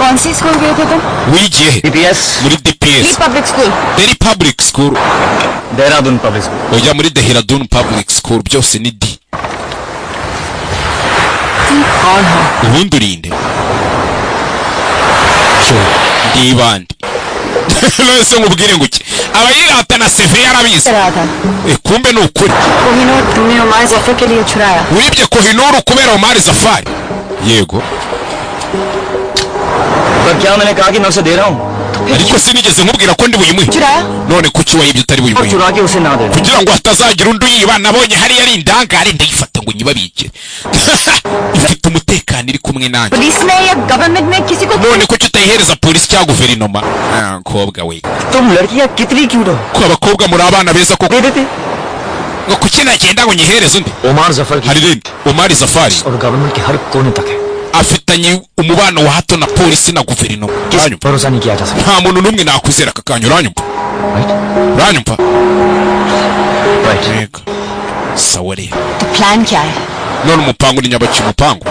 कौन सी स्कूल गए थे तुम? wigiye he DPS muri DPS public school. Delhi Public School Dehradun public school. ujya muri Dehradun Public School byose ni D कौन हो? ubundi urinde ndi bandi nose ngubwire nguki abayirata na CV yarabizi रहा था. kumbe ni ukuri Kohinoor तुमने उमर जफर के लिए छुड़ाया. wibye Kohinoor kubera Omar Zafari yego पर क्या मैंने कहा कि मैं उसे दे रहा हूँ ariko sinigeze nkubwira ko ndi buyimuhe छुड़ाया? none kuki wayibye utari और buyimuhe चुरा के उसे ना देना. kugira ngo hatazagira undi uyiba nabonye hariya ari indangare ndayifata ngo nyibabike ifite umutekano iri kumwe nanjye police में या गवर्नमेंट में किसी को none kuki utayihereza polisi cyangwa guverinoma kobwa we तुम लड़कियाँ कितनी क्यूट हो. ko abakobwa muri abana beza koko दे देते. ngo kuki nagenda ngo nyihereze undi Umar जफर की hari rindi Omar Zafari और गवर्नमेंट के हर कोने तक है. afitanye umubano wa hato na polisi na guverinoma किसी uranyumva भरोसा नहीं किया जा सकता. nta muntu n'umwe nakwizera aka kanya uranyumva uranyumva right. yego sawa rero तो प्लान क्या है? none umupangu ni nyabaki umupangu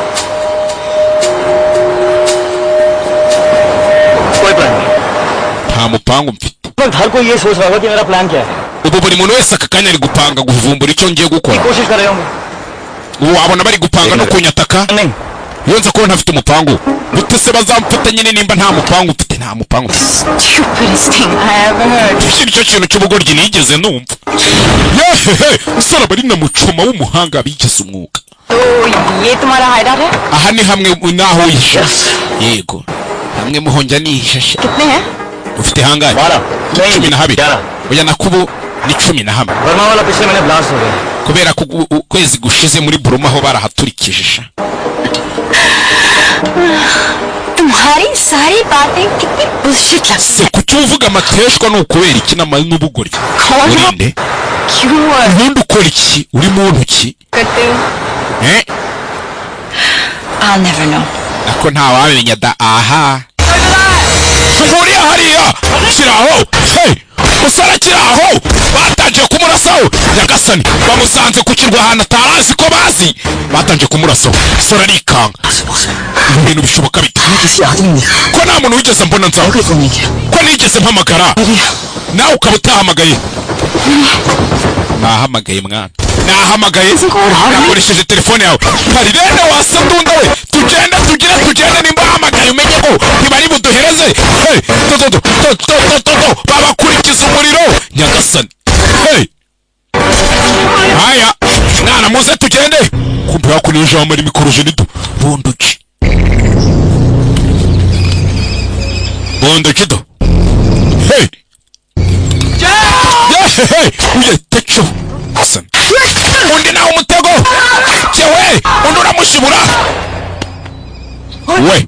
कोई प्लान नहीं. nta mupangu mfite वक्त हर कोई ये सोच रहा होगा कि मेरा प्लान क्या है. ubu buri muntu wese aka kanya ari gupanga guvumbura icyo ngiye gukora कोशिश कर रहे होंगे. ubu wabona bari gupanga no kunyataka नहीं. iyo nza kuba ntafite umupangu gute se bazamfata nyine nimba nta mupangu mfite nta mupangu mfite Stupidest thing I ever heard. iki nicyo kintu cy'ubugoryi nigeze numva yehehe usara bari na mucoma w'umuhanga bigize umwuga तो ये तुम्हारा हाइडर है? aha ni hamwe naho wihisha yego hamwe muhonja nihisha कितने हैं? ufite hangahe 12. cumi na habiri 11. oya nakubu ni 11 वर्मा वाला पिछले महीने ब्लास्ट हो गया. kubera ko ukwezi gushize muri Buruma aho barahaturikije तुम्हारी सारी बातें कितनी बुलशिट लगती se kuki uvuga amateshwa ni ukubera iki n'ubugoryi Kawanya. urinde क्यों ubundi ukora iki uri muntu ki करते हो? I'll never know. ako ntawamenya da aha nguriya hariya kiraho hey usara kiraho batangiye kumurasaho nyagasani bamusanze ku kirwa ahantu atarazi ko bazi batangiye kumurasaho sora arikanga ibintu bishoboka bite किसी आदमी ने ko nta muntu wigeze mbona nzaho phone नहीं किया. ko nigeze mpamagara nawe ukaba utahamagaye nahamagaye mwana nahamagaye nakoresheje telefone yawe hari rene wasa ndunda we tugende nimba wahamagaye umenye ko ntibari buduhereze hey babakurikiza umuriro nyagasani hey haya mwana muze tugende kumbe wakuneje wamara imikorojenido bunduki do hey hey uye techo san undi nawe umutego cyewe undi uramushibura we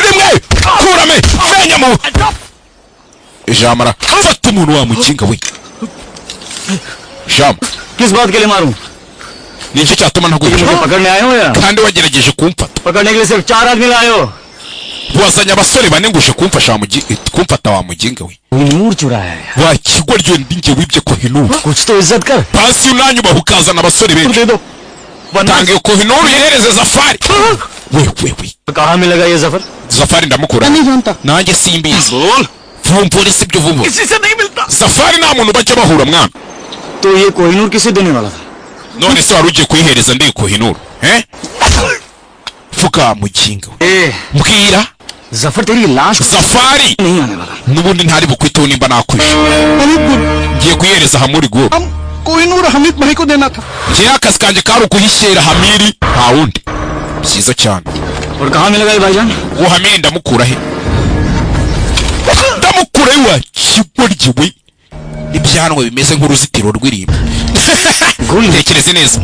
rimwe kurame menya mu jamara fata umuntu wa mukinga we jam किस बात के लिए मारूं? nicyo cyatuma मुझे ntagukira पकड़ने आए हो या kandi wagerageje kumfata पकड़ने के लिए सिर्फ 4 आदमी लाए हो. wazanye abasore bane nguje kumfata wa muginga we नूर चुराया है. wa kigwa ryo ndinge wibye Kohinoor कुछ तो इज्जत कर. basi unanyubaha ukazana abasore benshi दे दो. वरना tangiye Kohinoor uyihereze Zafari we कहाँ मिलेगा ये Zafar? Zafari ndamukura nanjye simbizi बोल. vumbura si byo vumbura किसी से नहीं मिलता. Zafari nta muntu bajya bahura mwana तो ये कोहिनूर किसे देने वाला था? none se wari ugiye kuyihereza ndi Kohinoor fuka muginga we mbwira Zafar तेरी लाश Zafari नहीं आने वाला. n'ubundi ntari bukwiteho nimba nakwishe ngiye kuyihereza Hamuri go Kohinoor हमीद भाई को देना था. njyewe akazi kanjye kari ukuhishyera Hamiri nta wundi byiza cyane और कहाँ मिलेगा ये भाईजान? uwo Hamiri ndamukura he ndamukura he wa kigoryi we ibyanwa bimeze nk'uruzitiro rw'irimbi ntekereze neza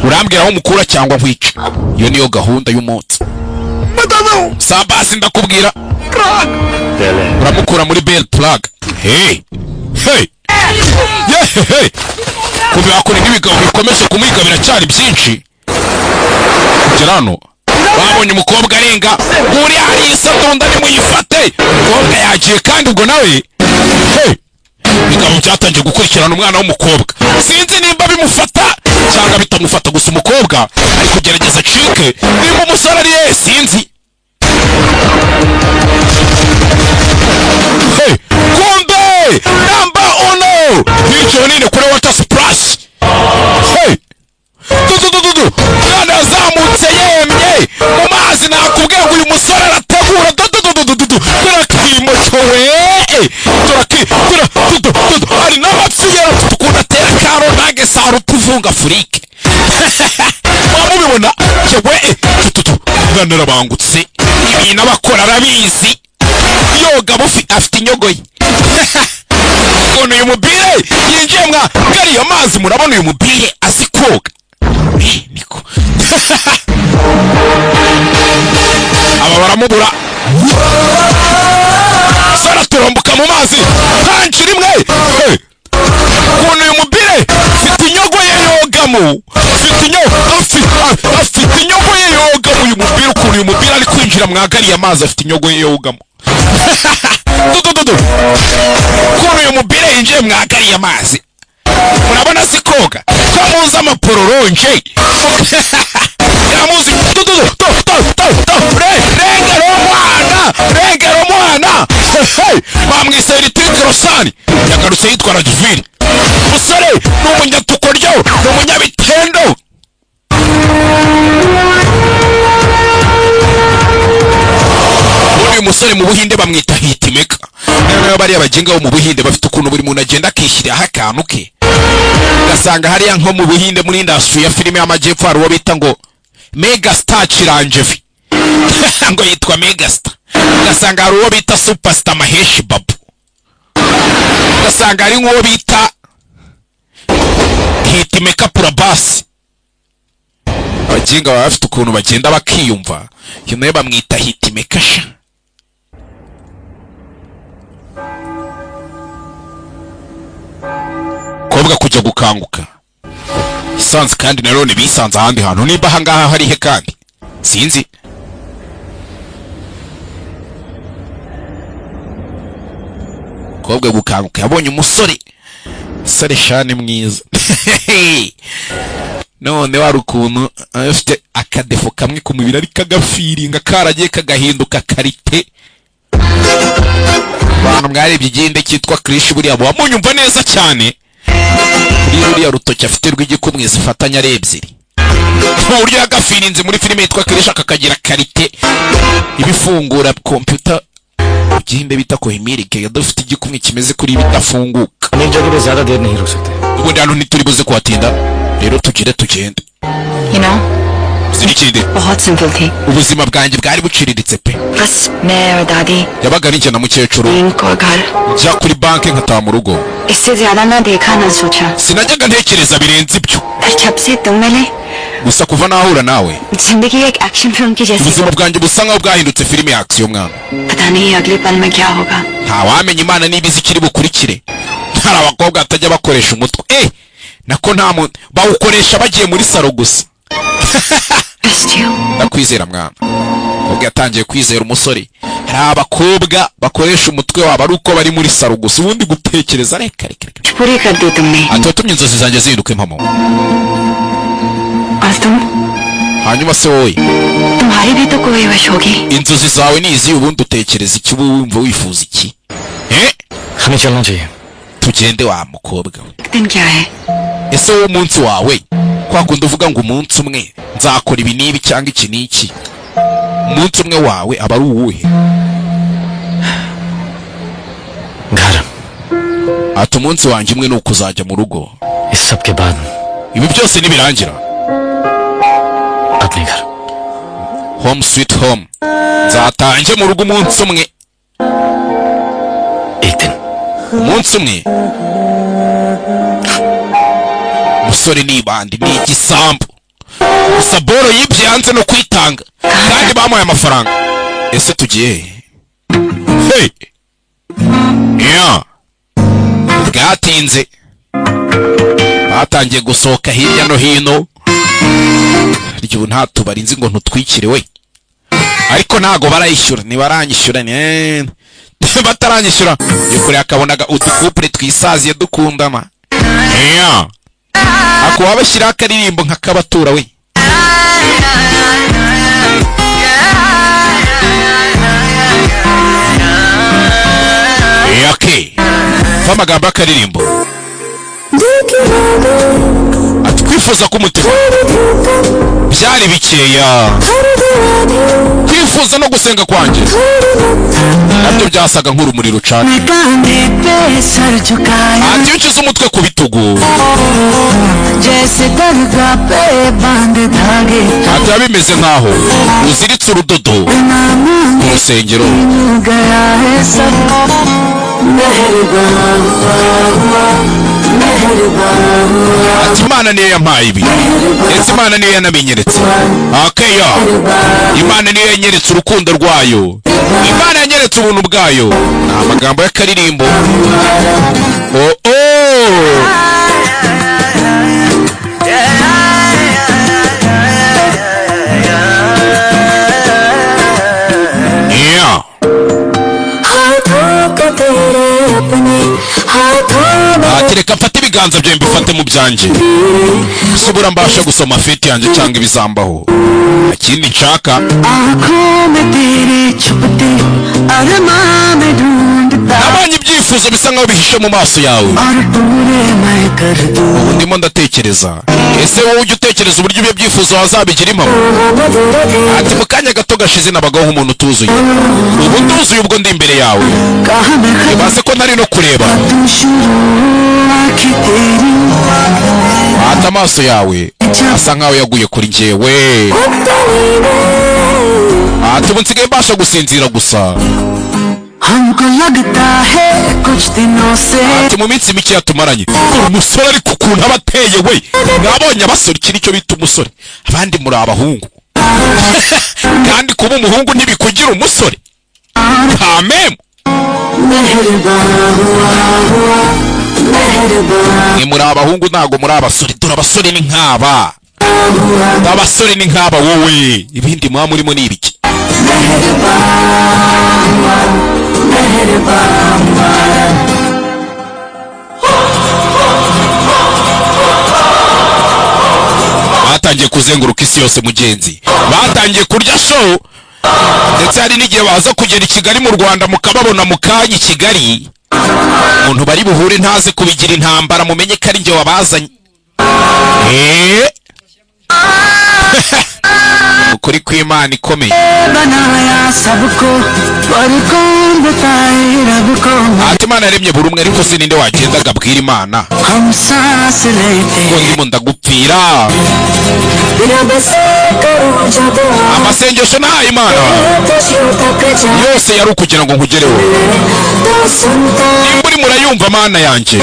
urambwira aho mukura cyangwa nkwica iyo niyo gahunda y'umunsi sabasi ndakubwira uramukura muri Bell Plug hey kumbe wakora n'ibigabo bikomeje kumwiga biracyari byinshi kugera hano babonye umukobwa arenga uri hari isatunda nimuyifate umukobwa yagiye kandi ubwo nawe bigabo byatangiye gukurikirana umwana w'umukobwa sinzi nimba bimufata cyangwa bitamufata gusa umukobwa ari kugerageza acike nimba umusore ari sinzi mu mazi nakubwiye ngo uyu musore arategura turakimocowe hari n'abapfiyera tukunda tera karo ntage saru tuvunga Afurike wamubibona yewe mwana arabangutse ibintu abakora arabizi yoga bufi afite inyogoye uyu mubire yinjiye mwa gariyo mazi murabona uyu mubire azi koga niko aba baramubura sara turombuka mu mazi hanci rimwe uyu mubire afite inyogoye yogamo afite inyogoye yogamo uyu mubire ukuntu uyu mubire ari kwinjira mwa gariyo mazi afite inyogoye yogamo ukuntu uyu mubire yinjiye mwagariye amazi murabona si koga ko muzi amapororonje yamuzi rengero mwana bamwise Eritrike Rosani yagarutse yitwa Radivire umusore ni umunyatukoryo ni umunyabitendo uyu musore mu Buhinde bamwita Hitimeka nayo bari abagenga bo mu Buhinde bafite ukuntu buri muntu agenda akishyiriraho akantu ke gasanga hariya nko mu Buhinde muri industry ya filime y'amajyepfo hari uwo bita ngo Megastar Chiranjeevi ngo yitwa Megastar gasanga hari uwo bita Superstar Mahesh Babu gasanga hari uwo bita Hitimeka Prabhas abagenga bafite ukuntu bagenda bakiyumva nayo bamwita Hitimeka sha kobwa kujya gukanguka isanze kandi narone bisanze ahandi hantu niba ahangaha hari he kandi sinzi kobwa gukanguka yabonye umusore shane mwiza none wari ukuntu afite akadefo kamwe ku mubiri ari kagafiringa karagiye kagahinduka karite abantu mwarebye igende cyitwa Krish buriya wamunyumva neza cyane kuri ruriya rutoki afite rw'igikumwe zifatanya ari ebyiri mu buryo yagafirinze muri filime yitwa Krish akakagira karite ibifungura computer igende bita ko Emirike yadafite igikumwe kimeze kuri bidafunguka एक जगह पे ज्यादा देर नहीं रुक सकते ubundi hano ntituri buze kuhatinda rero tugire tugende You know, sinikindi बहुत सिंपल थी ubuzima bwanjye bwari buciriritse pe बस मैं और दादी yabaga ari na mukecuru bank और घर njya kuri banki nkataha mu rugo इससे ज्यादा ना देखा ना सोचा sinajyaga ntekereza birenze ibyo फिर जब से तुम मिले gusa kuva nahura nawe जिंदगी एक एक्शन फिल्म की जैसी ubuzima bwanjye busa nkaho bwahindutse filime ya action mwana पता नहीं अगले पल में क्या होगा ntawamenya imana niba izi ikiri bukurikire hari abakobwa batajya bakoresha umutwe nako nta muntu bawukoresha bagiye muri salo gusa ndakwizera mwana ubwo yatangiye kwizera umusore hari abakobwa bakoresha umutwe wabo ari uko bari muri salo gusa ubundi gutekereza reka पूरी कर दी तुमने atutumye inzozi zanjye zihinduka impamo और तुम hanyuma se wowe तुम्हारी भी तो कोई विश होगी inzozi zawe ni izi ubundi utekereza iki wumva wifuza iki हमें चलना चाहिए tugende wa mukobwa we दिन क्या है ese wowe umunsi wawe kwa kundi uvuga ngo umunsi umwe nzakora ibi n'ibi cyangwa iki n'iki umunsi umwe wawe aba ari uwuhe घर ati umunsi wanjye umwe ni ukuzajya mu rugo इस सब के बाद ibi byose nibirangira अपने घर home sweet home nzatange mu rugo umunsi umwe एक दिन umunsi umwe musore nibandi ni igisambu gusa boro yibyanze no kwitanga kandi bamuhaye amafaranga ese tugiye hey yeah bwatinze batangiye gusohoka hirya no hino ryo nta tubari nzi ngo ntutwikire we ariko ntago barayishyura nibaranyishyura bataranyishyura yukuri akabonaga udukupure twisaziye dukundana yeah ako wabashyiraho akaririmbo nk'akabatura we okay fa amagambo y'akaririmbo ati kwifuza k'umutima byari bikeya kwifuza no gusenga kwanjye nabyo byasaga nk'urumuri rucana. ati ukize umutwe ku bitugu ati biba bimeze nk'aho uziritse urudodo ku rusengero. ati Imana niyo yampaye ibi ndetse Imana niyo yanamenyeretse. akeya Imana niyo yanyeretse urukundo rwayo, Imana yanyeretse ubuntu bwayo. ni amagambo y'akaririmbo. ati reka mfate ibiganza byawe mbifate mu byanjye, subura mbasha gusoma feti yanjye cyangwa ibizambaho. ikindi nshaka nabonye ibyifuzo bisa nkaho bihishe mu maso yawe. ubu ndimo ndatekereza, ese wowe ujya utekereza uburyo ibyo byifuzo wazabigira impamo? ati mu kanya gato gashize nabagaho nk'umuntu utuzuye, ubu nduzuye ubwo ndi imbere yawe, ibaze ko ntari no kureba. ati amaso yawe asa nkaho yaguye kuri njyewe. ati ubu nsigaye mbasha gusinzira gusa. ati mu minsi mike yatumaranye umusore ariko ukuntu aba ateye we, mwabonye abasore iki nicyo bita umusore, abandi muri abahungu kandi kuba umuhungu ntibikugira umusore. kamemu mwe muri abahungu ntago muri abasore, dore abasore ni nk'aba, abasore ni nk'aba wowe, ibindi muba murimo ni ibiki? batangiye kuzenguruka isi yose mugenzi, batangiye kurya show, ndetse hari n'igihe baza kugera i Kigali mu Rwanda mukababona mu kanya i Kigali. umuntu bari buhure ntaze kubigira intambara, mumenye ko ari njye wabazanye. ukuri kw'Imana ikomeye. ati Imana yaremye buri umwe, ariko se ninde wagenda agabwira Imana ngo ndimo ndagupfira? amasengesho nahaye Imana yose yari ukugira ngo nkugereho. nimba uri murayumva Mana yanjye,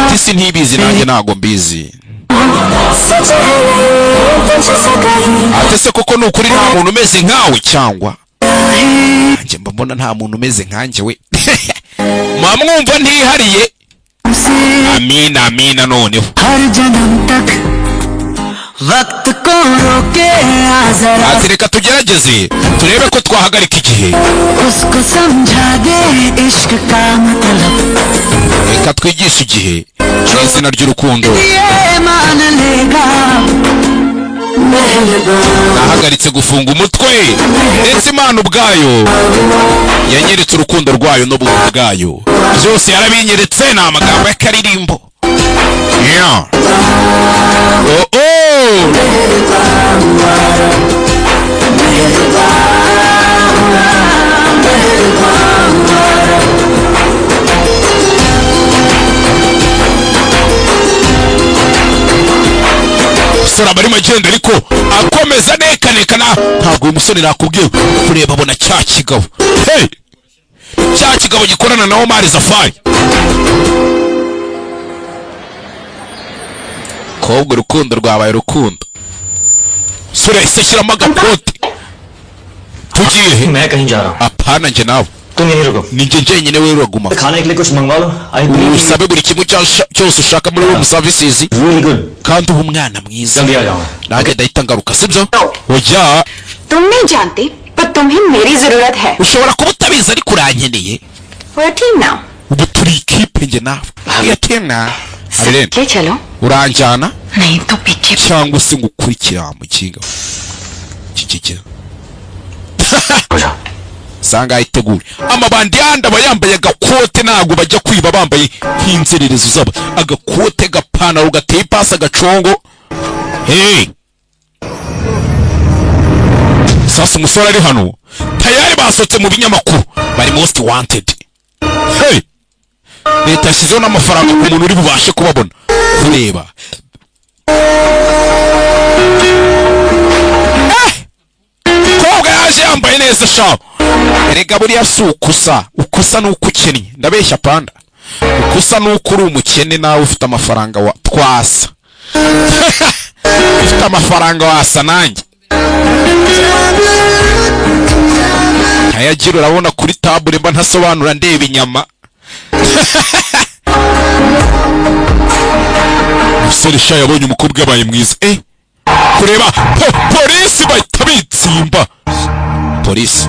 ati si ntibizi nanjye ntago mbizi. ati se koko ni ukuri nta muntu umeze nkawe cyangwa? nanjye mbona nta muntu umeze nkanjye we. mwamwumva ntihariye. amina amina. noneho ati reka tugerageze turebe ko twahagarika igihe, reka twigishe igihe cy'izina ry'urukundo. nahagaritse gufunga umutwe, ndetse Imana ubwayo yanyeretse urukundo rwayo n'ubuntu bwayo, byose yarabinyeretse. ni amagambo y'akaririmbo. umusore aba arimo agenda ariko akomeza nekanekana. ntabwo uyu musore nakubwiye kureba abona cya kigabo, cya kigabo gikorana na Omar Safari. kobwa urukundo rwabaye urukundo. sura yahise ashyiramo agakote. tugiye he? मैं कहीं जा रहा हूँ. apana njye nawe. तुम यहीं रुको. ni njye njyenyine wewe uraguma. खाने के लिए कुछ मंगवा लो. usabe buri kimwe cyose ushaka muri room services. Really good. kandi uba umwana mwiza. जल्दी आ जाओ. nange ndahita ngaruka sibyo? oya तुम नहीं जानते पर तुम्हें मेरी जरूरत है. ushobora kuba utabizi ariko urankeneye. We're a team now. ubu turi ikipe njye nawe. iyo team na Irene ले चलो. uranjyana नहीं तो पीछे. cyangwa se ngukurikira mu kinga kikikira sanga itegure. amabandi yandi aba yambaye agakote, ntabwo bajya kwiba bambaye nk'inzererezi zabo, agakote gapantaro gateye ipasi agacongo. Hey, sasa umusore ari hano tayari basotse mu binyamakuru bari most wanted. Hey, leta yashyizeho n'amafaranga ku muntu uri bubashe kubabona kureba. Koga yaje yambaye neza sha. Erega buriya si ukusa nuko ukennye. Ndabeshya panda. Ukusa nuko uri umukene nawe ufite amafaranga wa twasa. Ufite amafaranga wasa nanjye. Ayagira urabona kuri table mba ntasobanura ndeba inyama. Musore sha yabonye umukobwa yabaye mwiza. Kureba polisi bahita bitsimba. Polisi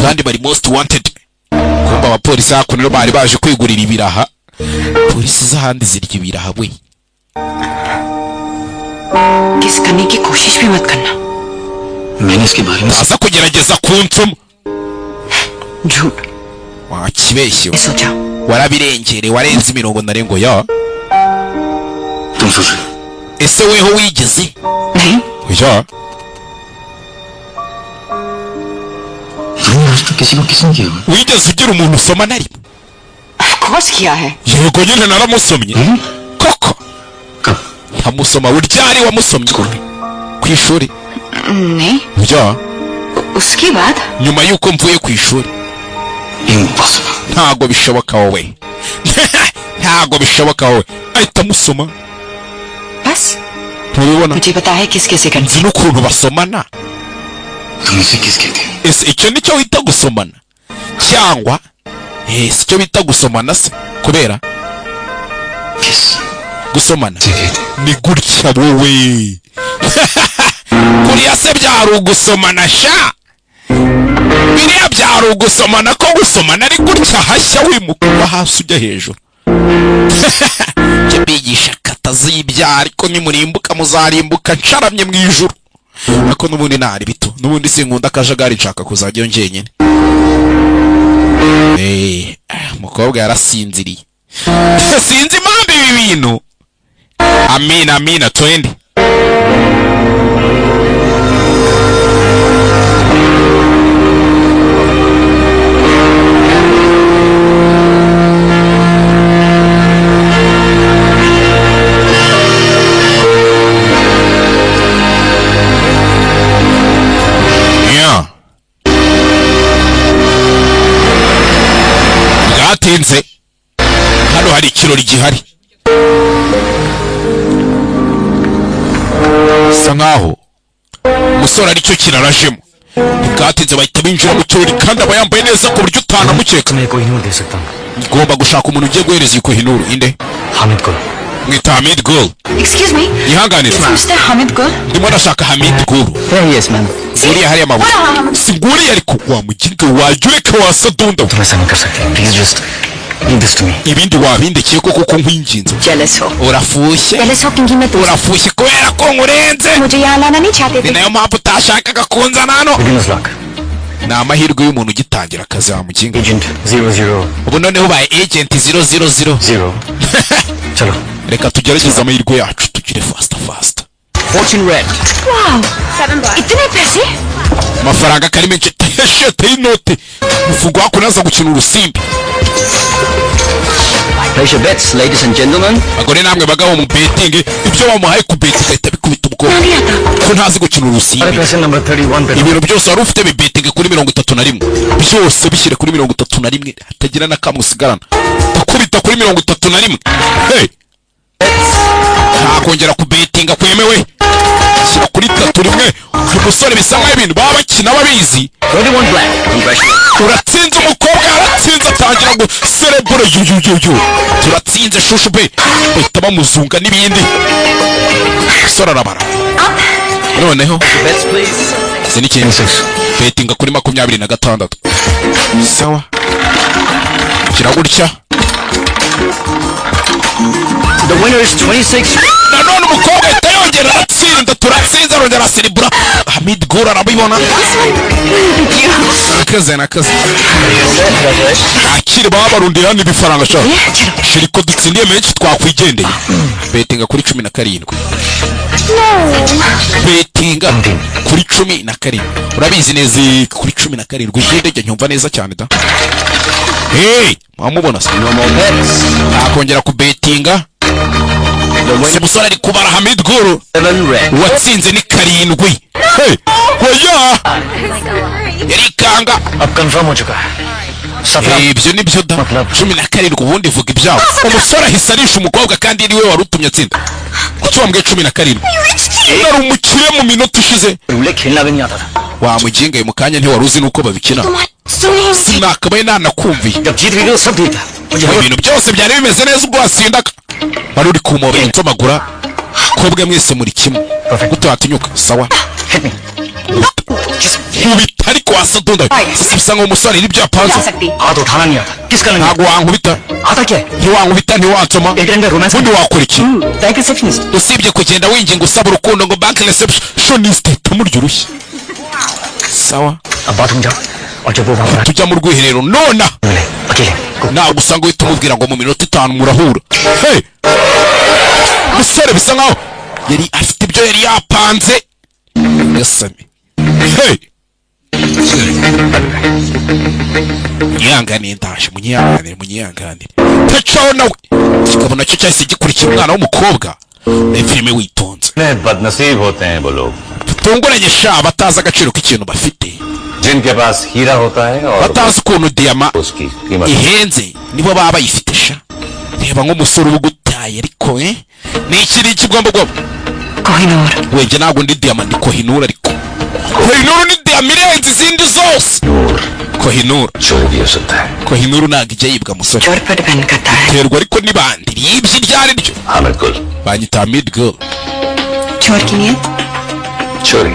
kandi bari most wanted. Kumba abapolisi hakuno bari baje kwigurira ibiraha. Polisi z'ahandi zirya ibiraha we. किस करने की कोशिश भी मत करना. मैंने इसके बारे में Aza kugerageza kunsoma. झूठ. Wakibeshye. सोचा. Warabirengere warenze imirongo ndarengo ya. तुम सोच रहे हो? Ese weho wigeze? नहीं. Ya. आज तक किसी को किसने किया? Wigeze ugira umuntu usoma nari? Of course किया है. Yego nyine naramusomye. Koko. कब? Ntamusoma uryari wamusomye? Ku ishuri. नहीं. Ya. उसके बाद. Nyuma yuko mvuye ku ishuri. Impossible. Ntago bishoboka wowe. Ntago bishoboka wowe. Ahita musoma. बस. Ntubibona? मुझे पता है किस कैसे करना. Nzi n'ukuntu basomana. तुम इसे किस कहते हैं? Ese icyo nicyo wita gusomana? Cyangwa si cyo bita gusomana se? Kubera किस? gusomana से कहते हैं? ni gutya wowe. Kuriya se byari ugusomana sha. Biriya byari ugusomana ko gusomana ari gutya hashya wimuka hasi ujya hejuru. Cyo bigisha katazi y'ibyaha ariko nimurimbuka muzarimbuka ncaramye mu ijuru. Ako nubundi nari bito. Nubundi sinkunda akajagari nshaka kuzajyayo njyenyine. Mukobwa yarasinziriye. Sinzi impamvu ibi bintu. Amina twende. Bwatinze. Hano hari ikirori gihari. Bisa nkaho umusore aricyo kirarajemo. Bwatinze bahita binjira mu kirori kandi aba yambaye neza ku buryo utanamukeka. मैं कोई नहीं दे सकता. Ngomba gushaka umuntu ugiye guhereza iko hinuru. Inde? Hamid को. Mwita Hamid Gul. Excuse me. Yihanganire. Mr. Hamid Gul. Ndimo ndashaka Hamid Gul. Yes ma'am. Nguriya hariya mabuye. Singuriya ariko wamugirwe wajureka wasadunda. तुम ऐसा नहीं कर सकते. Please just leave this to me. Ibindi wabindekeye koko nkwinginze. Jealous हो. Urafushye. Jealous हो क्योंकि मैं तुझसे. Urafushye kubera ko nkurenze. मुझे यहाँ लाना नहीं चाहते Ni थे. nayo mpamvu utashakaga kunzana hano. Beginner's luck. Ni amahirwe y'umuntu ugitangira akazi wamukinga. Agent 00. Ubu noneho ubaye agent 000. 0. चलो. Reka tugerageze amahirwe yacu tugire fast. Fortune red. Wow. इतने पैसे? Amafaranga kari menshi tayashete y'inote. Mufungo wako naza gukina urusimbi. Place your bets, ladies and gentlemen. Bagore namwe bagabo mu betting ibyo bamuhaye ku betting ahita bikubita ubwoba. Ko ntazi gukina urusimbi. Person number 31. Ibiro byose wari ufite betting kuri 31. Byose bishyire kuri 31 hatagira na kamwe usigarana. Takubita kuri 31. Hey. Ntakongera ku betting kwemewe. Shyira kuri 31. Umusore bisa nkaho ibintu baba bakina babizi. 21 black. Congratulations. Turatsinze umukobwa yaratsinze atangira ngo cerebro yo. Turatsinze shushu be. Bahita bamuzunga n'ibindi. Sora arabara. Noneho Bets please. Sinikintu. Betting kuri 26. Sawa. Kiragurya. The winner is 26. Nanone umukobwa ahita yongera aratsinda turatsinze arongera aseribura. Hamid Gul arabibona. Nakaze akiri baba barundi hano ibifaranga sha shiriko dutsindiye menshi twakwigendeye. Betinga kuri 17 betinga kuri 17 urabizi neza kuri 17 ugende nyumva neza cyane da. Hey mwamubona se akongera ku betinga se musore ari kubara Hamid Gul watsinze ni 7. Hey oya yarikanga अब कंफर्म हो चुका है ibyo nibyo da 17 ubundi vuga ibyabo umusore ahisarisha umukobwa kandi ari we warutumye atsinda kuki wambwiye 17 ari umukire mu minota ishize रूले खेलना भी नहीं आता था wamugingaye mu kanya ntiwaruzi nuko babikina sinakabaye nanakumviye जब जीत गई तो सब ठीक था ibintu byose byari bimeze neza ubwo wasindaga wari uri kumobera insomagura kobwe mwese muri kimwe gute watinyuka sawa nkubita ariko wasadunda sisa nk'umusore n'ibyo yapanze हाथ उठाना नहीं आता किसका नहीं ntabwo wankubita आता क्या है ntiwankubita ntiwansoma एक दिन का romance ubundi wakora iki bank receptionist usibye kugenda winginga usaba urukundo ngo bank receptionist tumurya urushyi sawa अब बाथरूम जाओ और जब वो वहां tujya mu rwiherero nona मिले अकेले ntabwo usanga uhita umubwira ngo mu minota 5 murahura. Hey musore bisa nkaho yari afite ibyo yari yapanze yasame. Hey munyihanganire ndaje munyihanganire tacaho nawe kikabo nacyo cyahise gikurikira umwana w'umukobwa na filime witonze. बदनसीब होते हैं वो लोग tunguranye sha batazi agaciro k'ikintu bafite जिनके पास हीरा होता है और batazi ukuntu diyama उसकी कीमत ihenze nibo baba bayifite sha. Reba nk'umusore uba ugutaye ariko ni ikiri ikigomba gwa Kohinoor wenge ntabwo ndi diyama ndi Kohinoor ariko Kohinoor ni diyama irenze izindi zose. Kohinoor चोरी भी हो सकता है Kohinoor ntabwo ijya yibwa musore चोर पर डिपेंड करता है terwa ariko nibandi yibye iryari ryo Hamid गुल banyita Hamid Gul चोर की नीयत चोरी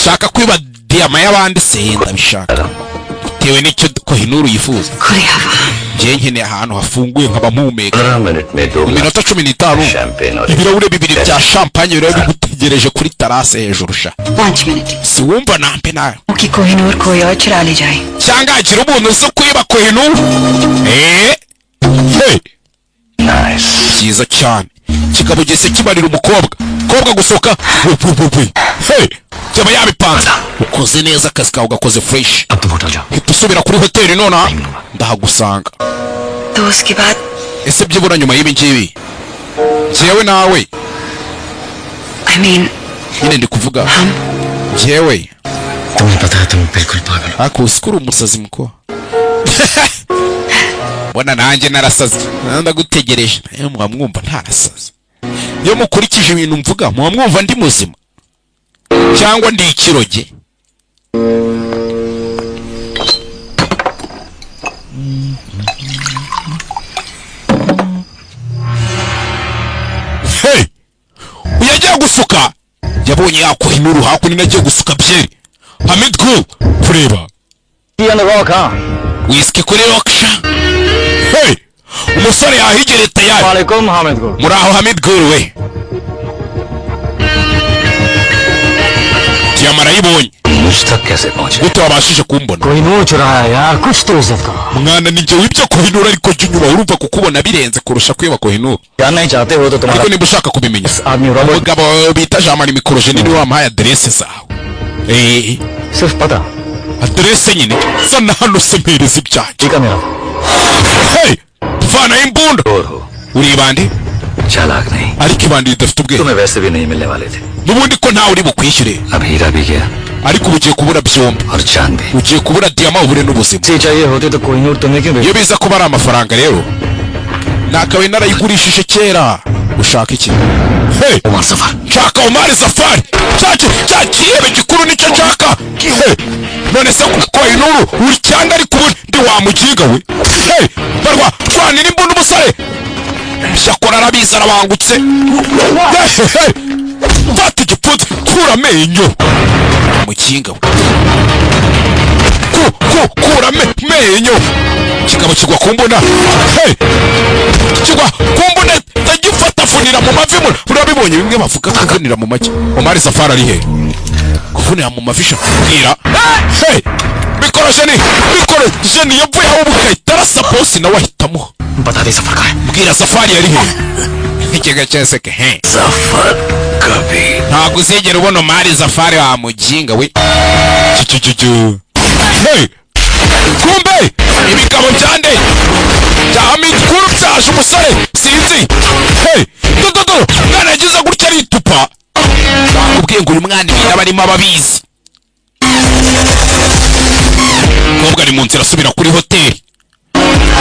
shaka kwiba diyama y'abandi se ndabishaka tewe n'icyo Kohinoor yifuza खुली हवा ngiye nkeneye ahantu hafunguye nkaba mpumeka 15 मिनट में 2 mu minota 15 शैंपेन और ibirahure bibiri bya champagne biraba bigutegereje kuri terrasse hejuru sha 5 minute si wumva nampe nayo कि कोहिनूर कोई और चुरा ले जाए cyangwa hagira umuntu uzi kwiba Kohinoor hey nice cyiza cyane kikaba gise kibarira umukobwa gusoka hey cyaba yabipanze ukoze neza akazi kawe gakoze fresh अब तुम होटल जाओ hita usubira kuri hoteli nona ndahagusanga तो उसके बाद ese byibura nyuma y'ibi ngibi jewe nawe I mean nyine ndi kuvuga jewe तुम्हें पता है तुम बिल्कुल पागल हो ako usikuru umusazi mko bona nanjye narasaze ndagutegereje nayo mwamwumva ntarasaze iyo mukurikije ibintu mvuga mwamwumva ndi muzima cyangwa ndi ikiroge. Hey uyagiye gusuka yabonye Kohinoor hakuno nagiye gusuka byeri Hamid Gul kureba on the rock हाँ whisky kuri rocksha. Hey umusore yahigereye tayari वालेकुम हामिद गुल muraho Hamid Gul we diyama arayibonye मुझ तक कैसे पहुंचे gute wabashije kumbona Kohinoor चुराया यार कुछ तो इज्जत का mwana ninjye wibye Kohinoor ariko jya unyuma urumva kukubona birenze kurusha kwiba Kohinoor जानना ही चाहते हो तो तुम्हारा ariko niba ushaka kubimenya आदमी Robert umugabo bita Jean-Marie Mikorojeni niwe wampaye aderese zawe सिर्फ पता aderese nyine sana hano se mpereza ibyanjye ठीक है मेरा hey vana imbunda चोर हो uri ibandi चालाक नहीं ariko ibandi ridafite ubwenge तुम्हें वैसे भी नहीं मिलने वाले थे n'ubundi ko ntawe uri bukwishyure अब हीरा भी गया ariko ubu ugiye kubura byombi और चांद भी ugiye kubura diyama ubure n'ubuzima से चाहिए होते तो कोहिनूर तुम्हें क्यों iyo biza kuba ari amafaranga rero nakabaye narayigurishije kera ushaka iki hey Umar suffer nshaka Omar Safari cya kirebe gikuru nicyo nshaka hey none se Kohinoor uri cyangwa ariko ubu ndi wamugiga we hey barwa twanira imbunda umusore cyakora arabizi arabangutse hey fata igipfunsi kura amenyo mukinga we kura amenyo kigabo kigwa ku mbunda hey kigwa ku mbunda ndagifata funira mu mavi urabibona wabonye bimwe bavuga kuvunira mu make. Omar Safari ari he? Kuvunira mu mavisha kubwira. Hey! Mikoro jeni yavuye aho bukayitara suppose nawe ahitamo. बता दे सफर कहाँ है? Mbwira Safari ari he? Ikigega cyose ke he. सफर कभी Ntabwo uzigera ubona Omar Safari wa mujinga we. Hey! Kumbe ibigabo byande Hamid Guru byaje umusore sinzi. Hey! Dododo mwana yagize gutya aritupa. Nakubwiye ngo uyu mwana ibintu barimo ababizi. Kobwa ari mu nzira asubira kuri hoteli.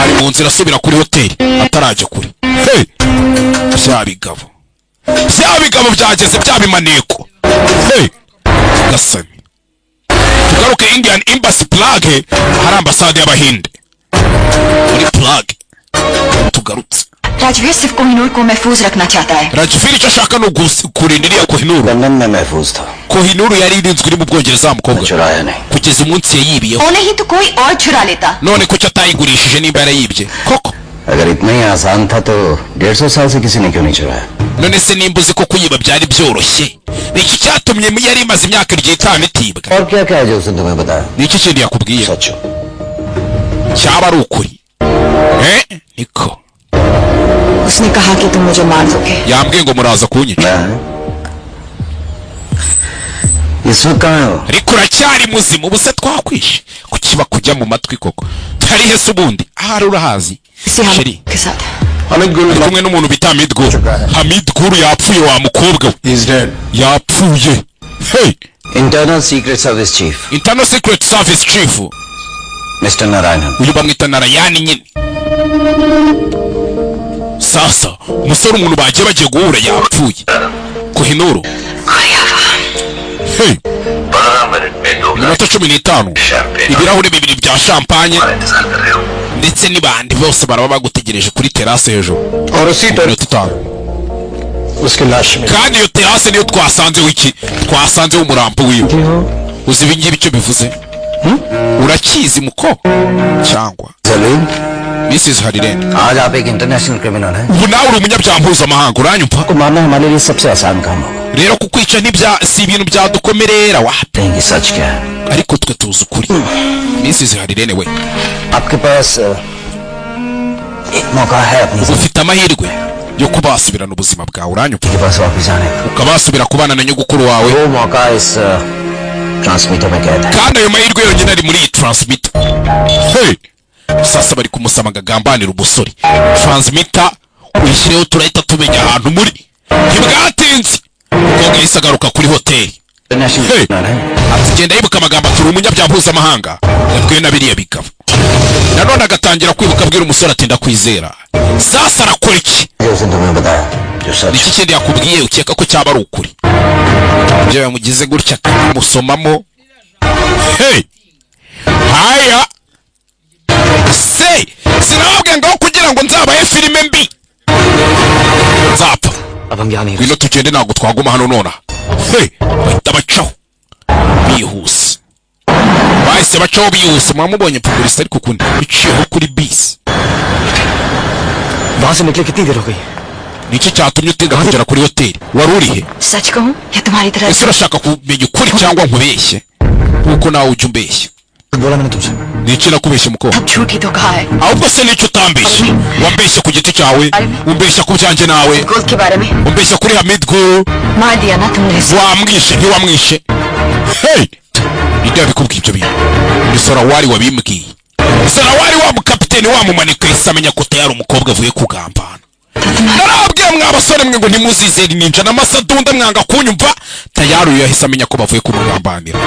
Ari mu nzira asubira kuri hoteli ataraje kuri. Hey! Byabigabo byageze byabimaneko. Hey! Gasani. Tugaruke Indian Embassy Prague hari ambasade y'Abahinde. Muri Prague. Tugarutse. Rajveer सिर्फ कोहिनूर को महफूज रखना चाहता है। Rajvir icyo ashaka no kurindiriya Kohinoor. London में महफूज था Kohinoor yari irinzwe uri mu Bwongereza mukobwa. चुराया नहीं Kugeza umunsi yayibiyeho. वो नहीं तो कोई और चुरा लेता। None kuki atayigurishije nimba yarayibye? Koko. अगर इतना ही आसान था तो 150 साल से किसी ने क्यों नहीं चुराया None se nimba uzi ko kuyiba byari byoroshye. Niki cyatumye yari imaze imyaka 5 itibwa? और क्या क्या है जो उसने तुम्हें बताया Niki kindi yakubwiye? सच हो Cyaba ari ukuri. Niko. उसने कहा कि तुम मुझे मार दोगे। Yambwiye ngo muraza kunyica. इस वक्त कहाँ हो Ariko uracyari muzima ubuse twakwishe. Kukiba kujya mu matwi koko. Tari hese ubundi. Ahari urahazi. Sheri. के साथ। Hamid Guru Ari kumwe n'umuntu bita Hamid Guru. Hamid Guru yapfuye wa mukobwa we. is dead. Yapfuye. Hey! Internal secret service chief Internal Secret Service Chief. Mister Narayanan Uyu bamwita Narayani nyine. Sasa umusore umuntu bagiye guhura yapfuye. Kohinoor. Hey! 15 मिनट में 2 Minota 15. Ibirahuri bibiri bya champagne इंतजार कर रहे हो ndetse n'ibandi bose baraba bagutegereje kuri terrasse hejuru. और उसी तरह Minota 5. उसकी लाश में Kandi iyo terrasse niyo twasanze wiki. Twasanze umurambo wiwe. Uzi ibingibi icyo bivuze? Urakizi muko? Cyangwa जलील Mrs. Harirene. आज आप एक इंटरनेशनल क्रिमिनल हैं Ubu nawe uri umunyabyaha mpuzamahanga uranyumva? आपको मारना हमारे लिए सबसे आसान काम होगा Rero kukwica si ibintu byadukomerera wapi. नहीं ये सच क्या है Ariko twe tuzi ukuri. Mrs. Harirene we. आपके पास एक मौका है अपनी जिंदगी Ufite amahirwe yo kubasubirana ubuzima bwawe uranyumva? के पास वापस आने का Ukabasubira kubana na nyogukuru wawe. वो मौका इस ट्रांसमीटर में कैद है Kandi ayo mahirwe yonyine ari muri iyi transmitter. Hey! Sasa bari kumusaba ngagambanira umusore. Transmitter uyishyireho turahita tumenya ahantu muri. Ntibwatinze. Umukobwa yahise agaruka kuri hoteli. International Hey! Criminal है Agenda yibuka amagambo turi umunyabyaha mpuzamahanga. Yabwiwe na biriya bigabo. Nanone agatangira kwibuka abwira umusore ati ndakwizera. Sasa arakora iki? जो उसने तुम्हें बताया जो सच Niki kindi yakubwiye ukeka ko cyaba ari ukuri? Ibyo yamugize gutya akamusomamo. Hey! Haya! Se! Sinababwiye ngaho kugira ngo nzabahe filime mbi. Nzapfa. अब हम यहाँ नहीं Ngwino tugende ntabwo twaguma hano nonaha. Hey! Bahita bacaho. Bihuse. Bahise bacaho bihuse. Mwamubonye publicité ariko kundi biciyeho kuri bisi. वहाँ से निकले कितनी देर हो गई Niki cyatumye utinda kugera kuri hoteli? Wari uri he? सच कहूँ या तुम्हारी तरह Ese urashaka kumenya ukuri cyangwa nkubeshye? Kuko nawe ujya umbeshya. बोला मैंने तुमसे Niki nakubeshye mukobwa? सब झूठ ही तो कहा है। Ahubwo se nicyo utambeshye? Wambeshye ku giti cyawe, umbeshya ku byanjye nawe, गोद के बारे में umbeshya kuri Hamid Guru, मार दिया ना तुमने इसे। wamwishe ntiwamwishe. Hey! Ninde yabikubwiye ibyo bintu? Ni Sorawari wabimbwiye. Sorawari wa mukapiteni wamumanika yahise amenya ko tayari umukobwa avuye kugambana. Narabwiye mwa basore mwe ngo ntimuzizere ninja n'amasadunda mwanga kunyumva. Tayari uyu yahise amenya ko bavuye kumugambanira.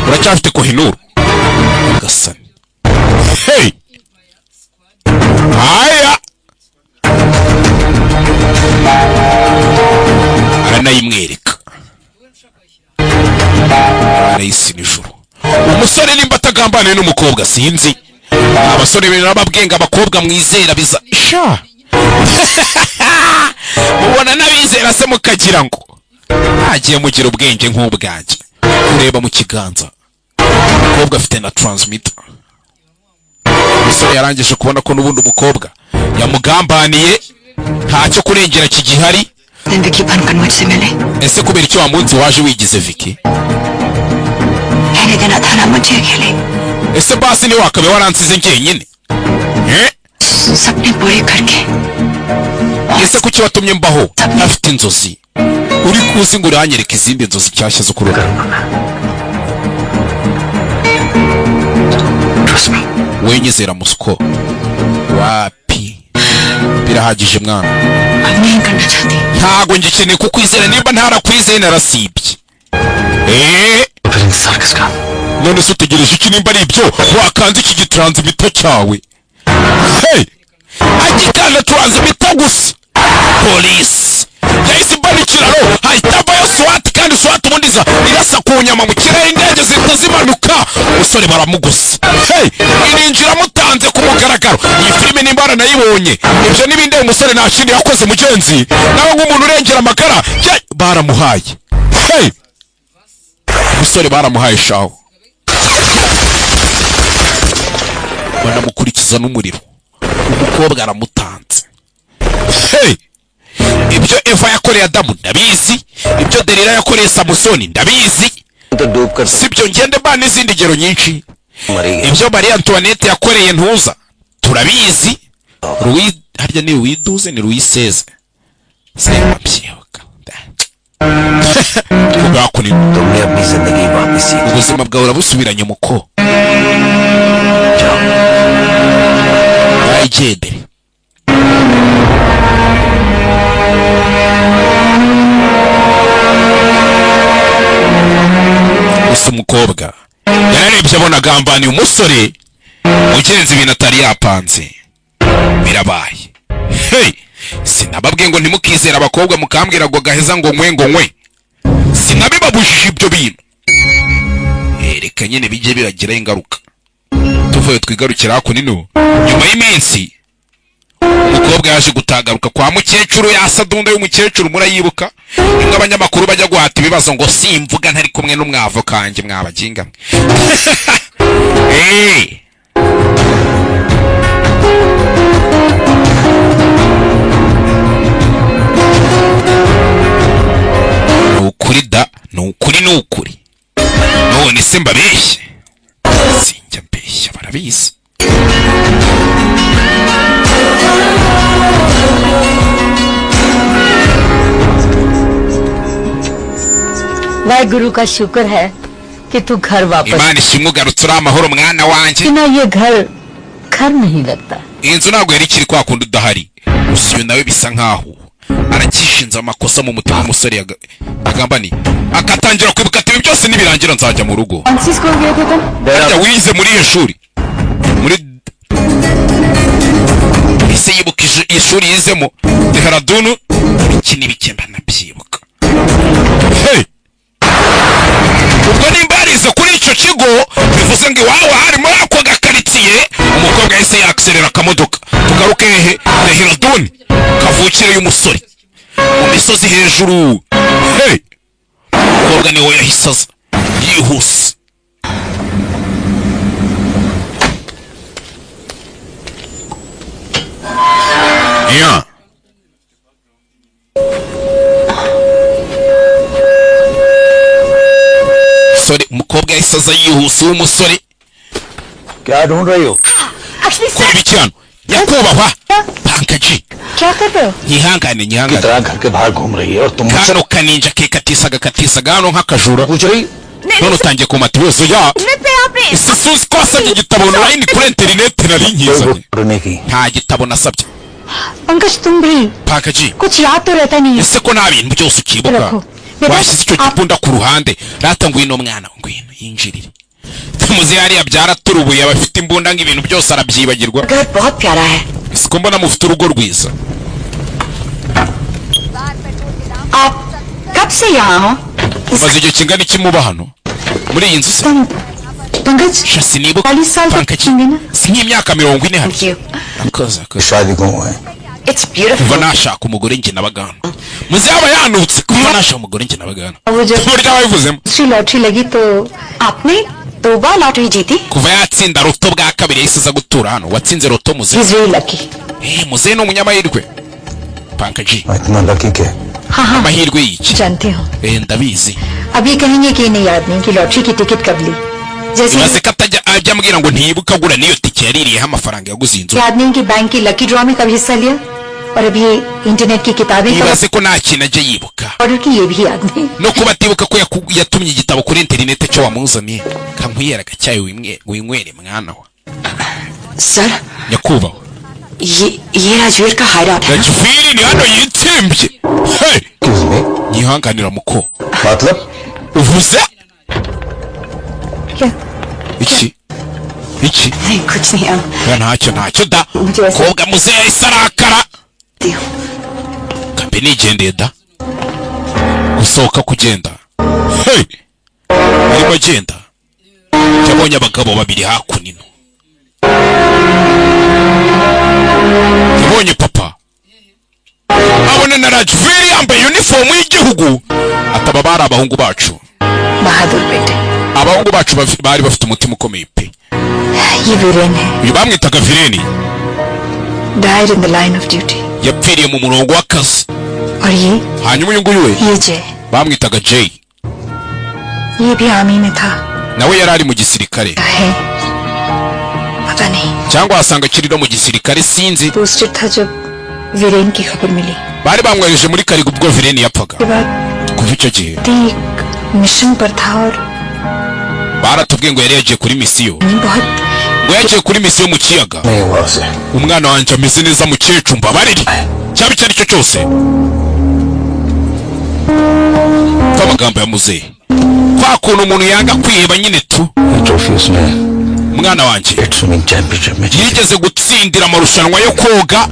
Uracyafite Kohinoor? Gasani. Hey! Haya! Aranayimwereka. Arayisi nijoro. Umusore nimba atagambaniye n'umukobwa sinzi. Abasore bene n'ababwenga abakobwa mwizera biza. Sha! Mubona n'abizera se mukagira ngo agiye mugira ubwenge nk'ubwanjye. Ureba mu kiganza. Umukobwa afite na transmitter. Umusore yarangije kubona ko n'ubundi umukobwa yamugambaniye ntacyo kurengera kigihari दिन विकी बनकर मुझसे मिले। ese kubera icyo wa munsi waje wigize Vicky? कहने देना था ना मुझे अकेले। ese basi ni wakabe waransize njyenyine? सपने पूरे करके। ese kuki watumye mbaho afite inzozi? uri kuzi ngo uranyereka izindi nzozi cyashya zo kuruka? wenyizera musko wapi birahagije mwana. नहीं करना चाहती। ntago ngikeneye kukwizera nimba ntarakwizeye narasibye. none se utegereje iki nimba ari ibyo wakanze iki gitransmitter cyawe? Hey! agikanda transmitter gusa. Police yahise imbanikiraro hahita avayo SWAT kandi SWAT ubundiza irasa ku nyama mu kirere indege zihita zimanuka umusore baramugusa. Hey! ininjira mutanze ku mugaragaro. iyi filime nimbara nayibonye ibyo n'ibindi umusore nta kindi yakoze mugenzi nawe nk'umuntu urengera amakara baramuhaye. Hey! umusore baramuhaye shaho banamukurikiza n'umuriro umukobwa aramutanze. Hey! ibyo Eva yakoreye Adamu ndabizi, ibyo Delila yakoreye Samusoni ndabizi, sibyo ngende ba n'izindi ngero nyinshi. ibyo Marie Antoinette yakoreye Ntuza turabizi. Louis harya ni Louis XII ni Louis XVI sema byibuka kubakuni तुमने अपनी जिंदगी वापस सी ubuzima bwawe urabusubiranye muko ayigendere. gusa umukobwa yararebye abona agambaniye umusore ugenza ibintu atari yapanze birabaye. Hey! sinababwiye ngo ntimukizera abakobwa mukambwira ngo gaheza ngo nkwe sinabibabujije ibyo bintu. reka nyine bijye biragira ingaruka. tuvuye twigarukira hako nino nyuma y'iminsi umukobwa yaje gutagaruka kwa mukecuru yasadunda y'umukecuru murayibuka imwe abanyamakuru bajya guhata ibibazo ngo simvuga ntari kumwe n'umwavo kanje mwabaginga. nukuri da nukuri none se mbabeshye sinjya mbeshya barabizi. Waheguru का शुक्र है कि तू घर वापस Imana ishimwe ugarutse uri amahoro mwana wanjye. ना ये घर घर नहीं लगता. inzu ntabwo yari ikiri kwa kundi udahari. gusa uyu nawe bisa nkaho arakishinze amakosa mu mutima w'umusore yagambani akatangira kwibuka ati byose nibirangira nzajya mu rugo. harya wize muri iyo shuri muri ise yibuka ishuri yizemo Dehradun iki n'ibikemba nabyibuka. Hey! ubwo nimba yarize kuri icyo kigo bivuze ngo iwawe hari muri ako gakaritsiye. umukobwa yahise yakserera akamodoka tugaruke hehe Dehradun kavukire y'umusore mu misozi hejuru. Hey! umukobwa niwe yahise aza yihuse. Yeah. Sorry, umukobwa yahise aza yihuse w'umusore. क्या ढूंढ रही हो? Kora icyano nyakubahwa Pankaji. क्या कर रहे हो? Nyihangane तरह घर के बाहर घूम रही है और तुम मुझसे kano kaninja katisaga hano nk'akajura पूछ रही none utangiye kumata ibibazo ya isi suzi ko wasabye igitabo online kuri internet nari nkizanye पढ़ने की nta gitabo nasabye. पंकज तुम भी Pankaji कुछ याद तो रहता नहीं है. ese ko nta bintu byose ukibuka washyize icyo gipunda ku ruhande rata ngwino mwana ngwino yinjirire tumuze hariya byaraturubuye abafite imbunda ng'ibintu byose arabyibagirwa. घर बहुत प्यारा है। siko mbona mufite urugo rwiza. आप कब से यहाँ हो? umaze igihe kingana iki muba hano muri iyi nzu se? Pankaj shasi nibuka 40 साल तक Pankaji होंगे ना. si nk'imyaka 40 hano. Thank you. akoze शादी को है It's kuva beautiful. nashaka umugore njye nabagana muze yaba yanutse kuva nashaka umugore njye nabagana वो जब burya wabivuzemo दूसरी लॉटरी लगी तो आपने 2 बार लॉटरी जीती? kuva yatsinda roto bwa kabiri yahise aza gutura hano watsinze roto muze he's really lucky. muze ni umunyamahirwe Pankaji इतना लकी के हाँ हाँ amahirwe y'iki जानती हूँ ndabizi अब ये कहेंगे कि इन्हें याद नहीं कि लॉटरी की टिकट कब ली जैसे ibaze ko ajya ambwira ngo ntibuka agura niyo tike yaririyeho amafaranga yaguze inzu याद नहीं कि बैंक की लकी ड्रॉ में कब हिस्सा लिया और अभी इंटरनेट की किताबें ibaze ko nta kintu ajya yibuka order की ये भी याद नहीं no kuba atibuka ko yatumye igitabo kuri interinete cyo wamuzaniye kankwiyera gacyayi winywere mwana wa sir nyakubahwa ये राजवीर का हाइडआउट है Rajviri ni hano yitsimbye hey nyihanganira muko मतलब uvuze क्या iki नहीं कुछ नहीं ya ntacyo da मुझे ऐसा kobwa muzehe yahise arakara लगती हूँ kambe nigendeye da gusohoka kugenda hey arimo agenda yabonye abagabo babiri hakunino yabonye papa abona na Rajviri yambaye uniform y'igihugu ataba bari abahungu bacu बहादुर बेटे abahungu bacu bari bafite umutima ukomeye pe ये वीरेन है uyu bamwitaga Vireni died in the line of duty yapfiriye mu murongo w'akazi और ये hanyuma uyu nguyu we ये जय bamwitaga Jay ये भी आर्मी में था nawe yari ari mu gisirikare है पता नहीं cyangwa wasanga akiri no mu gisirikare sinzi posted था जब वीरेन की खबर मिली bari bamwohereje muri Karigu ubwo Vireni yapfaga के बाद kuva icyo gihe एक मिशन पर था और baratubwiye ngo yari yagiye kuri misiyo बहुत ngo yagiye kuri misiyo mu kiyaga नहीं हुआ उसे umwana wanjye ameze neza mukecuru mbabarire cyaba icyo ari cyo cyose amagambo ya muzehe kwa kuntu umuntu yanga kwiheba nyine tu trophy उसने umwana wanjye swimming championship में जीती yigeze gutsindira amarushanwa yo koga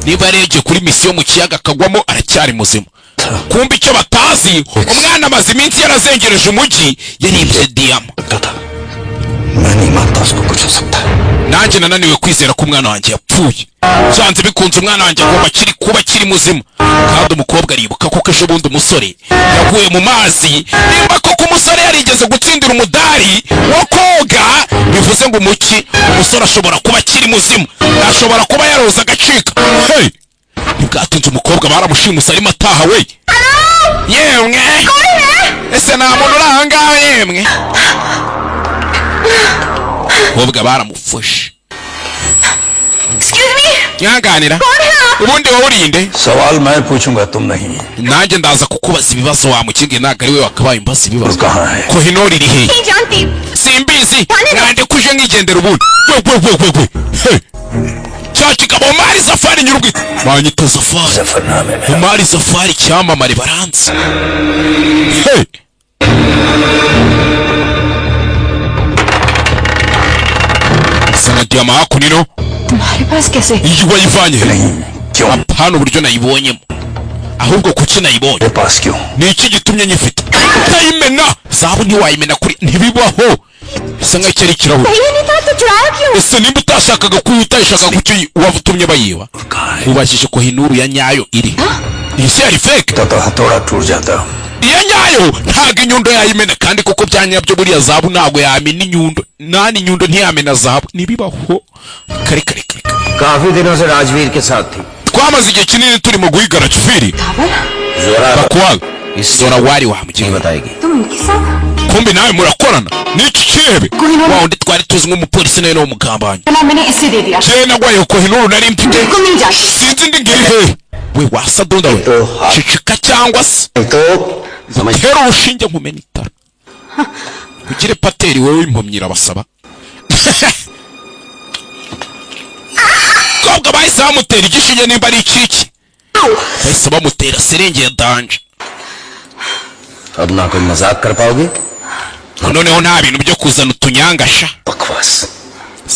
niba yari yagiye kuri misiyo mu kiyaga akagwamo aracyari muzima kumva icyo batazi umwana amaze iminsi yarazengereje umujyi yaribye diyama था मैं नहीं मानता उसको कुछ हो सकता है nanjye nananiwe kwizera ko umwana wanjye yapfuye byanze bikunze umwana wanjye agomba kuba akiri muzima kandi umukobwa aribuka ko ejo bundi umusore yaguye mu mazi nimba koko umusore yarigeze gutsindira umudari wo koga bivuze ngo umuki umusore ashobora kuba akiri muzima ashobora kuba yaroza agacika hey ntibwatinze umukobwa baramushimuse arimo ataha we yemwe ese nta muntu uri aha ngaha yemwe umukobwa baramufashe nyanganira ubundi wowe urinde सवाल मैं पूछूंगा तुम नहीं nanjye ndaza kukubaza ibibazo wamukinge ntabwo ari we wakabaye imbaza ibibazo कहाँ है Kohinoor iri he simbizi nande kuje nkigendera ubundi we hey cya kigabo Omar Safari nyurugwi banyita Safari जफरनामे में Omar Safari cyamamare baranze hey sanadi y'amahakunino तुम्हारे पास कैसे iyi wayivanye he क्यों hano uburyo nayibonyemo ahubwo kuki nayibonye मेरे पास क्यों ni iki gitumye nyifite utayimena zahabu ntiwayimena kuri ntibibaho bisa nk'icyo ari ikirahure ये नहीं था तो चुराया क्यों ese nimba utashakaga kuyi utayishaka kuki wavutumye bayiba ubashije Kohinoor ya nyayo iri iyi si yari fake तो हथौड़ा टूट जाता iya nyayo ntabwo inyundo yayimena kandi kuko byanyabyo buriya zahabu ntabwo yamena inyundo nani inyundo ntiyamena zahabu ntibibaho kare काफी दिनों से राजवीर के साथ थी twamaze igihe kinini turi mu guhiga Rajviri bakwal Zora wari wamugiye बताएगी तुम इनके साथ kumbi nawe murakorana n'iki kirebe wa undi twari tuzi nk'umupolisi nawe n'umugambanyi चला मैंने इसे दे दिया je nagwaye Kohinoor nari mfite बिल्कुल नहीं जाती sinzi ndi ngiri he we wasa dunda we cicika cyangwa se तो tera urushinge nkumena itara ugire pateri wewe impumyi irabasaba kobwa bahise bamutera igishinge nimba ari ikiki bahise bamutera serenge ya danje अब ना कोई मजाक कर पाओगे noneho nta bintu byo kuzana utunyangasha बकवास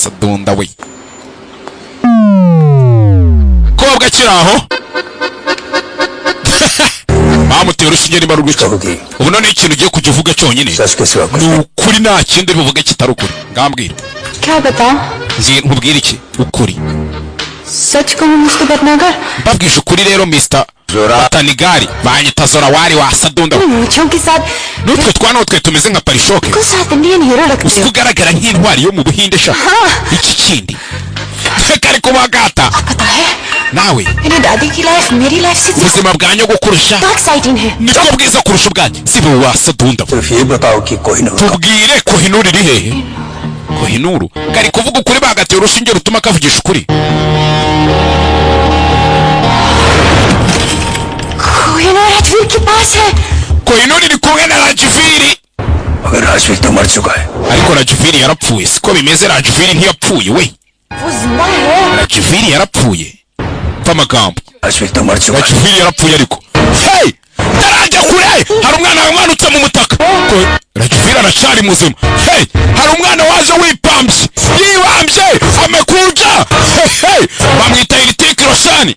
sadunda we kobwa kiraho bamutera urushinge nimba rugwica होगी ubu none ikintu ugiye kujya uvuga cyonyine सच के सिवा कुछ ni ukuri nta kindi bivuga kitari ukuri ngambwira क्या बताओ nkubwire iki ukuri सच कहूँ मुझको बदनागर mbabwije ukuri rero Mr. Batanigari banyita Zora wari wasadunda मूछों के साथ n'utwe twana twe tumeze nka parishoke को साथ इंडियन हीरो रखते uzi हो kugaragara nk'intwari yo mu Buhinde sha iki kindi kari kumagata पता है nawe मेरी दादी की लाइफ मेरी लाइफ से ubuzima bwanjye bwo kurusha exciting है nibwo bwiza kurusha ubwanjye si bo wasadunda सिर्फ ये बताओ कि Kohinoor tubwire Kohinoor iri hehe Kohinoor kari kuvuga ukuri bagatera urushinge rutuma kavugisha ukuri Kohinoor राजवीर के पास है Kohinoor iri kumwe na Rajvir मगर राजवीर तो मर चुका है ariko Rajvir yarapfuye siko bimeze Rajvir ntiyapfuye we वो जिंदा है Rajvir yarapfuye mva amagambo Rajveer तो मर चुका है Rajvir yarapfuye ariko hey tarajya kure hari umwana wamanutse mu mutaka Rajvir aracari muzima hey hari umwana waje wipambye yibambye amekuja hey bamwita Hrithik Roshan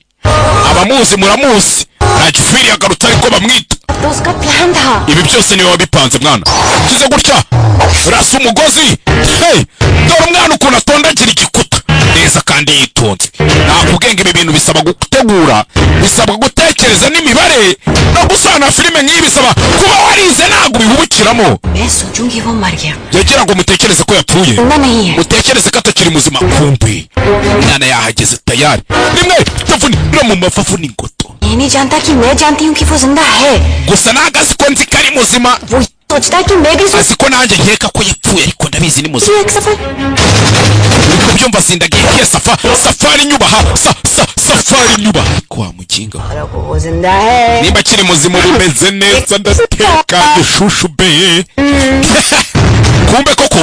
abamuzi muramuzi Rajvir yagarutse ariko bamwita तो उसका प्लान था ibi byose niwe wabipanze mwana kize gutya rasa umugozi hey dore umwana ukuntu atondagira igikuta neza kandi yitonze nakubwenga ibi bintu bisaba gutegura bisaba gutekereza n'imibare no gusana filime nk'iyi bisaba kuba warize ntabwo bihubukiramo मैं सोचूंगी वो मर गया yagira ngo mutekereze ko yapfuye जिंदा नहीं है mutekereze ko atakiri muzima kumbi umwana yahageze tayari rimwe tavunira mu mafafu n'ingoto ये नहीं जानता कि मैं जानती हूँ कि वो जिंदा है gusa ntabwo azi ko nzi ko ari muzima वो सोचता है कि मैं भी azi ko nanjye nkeka ko yapfuye ariko ndabizi ni muzima एक सफर uri kubyumva sindagiye kiye safari nyubaha safari nyubaha ariko wa mukinga वो जिंदा है nimba akiri muzima bumeze neza ndatekanye shushu be kumbe koko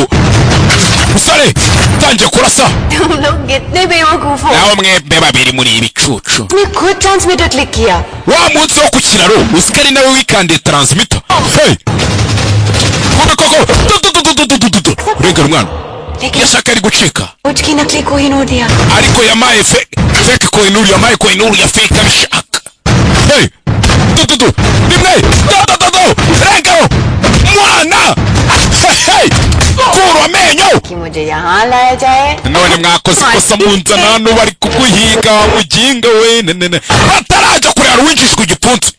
musore tangiye kurasa तुम लोग कितने बेवकूफ हो naho mwebwe babiri muri ibicucu तुमने खुद ट्रांसमीटर क्लिक किया wa munsi wo ku kiraro uziko ari nawe wikandiye transmitter hey kumbe koko urengera umwana लेकिन yashaka ari gucika कुछ की नकली कोहिनूर दिया ariko yamaye fake Kohinoor yamaye Kohinoor ya fake abishaka hey rimwe rengero mwana hey kura amenyo कि मुझे यहाँ लाया जाए none mwakoze ikosa munzana hano bari kuguhiga wa muginga we nene bataraja kurera winjishwe igipfunsi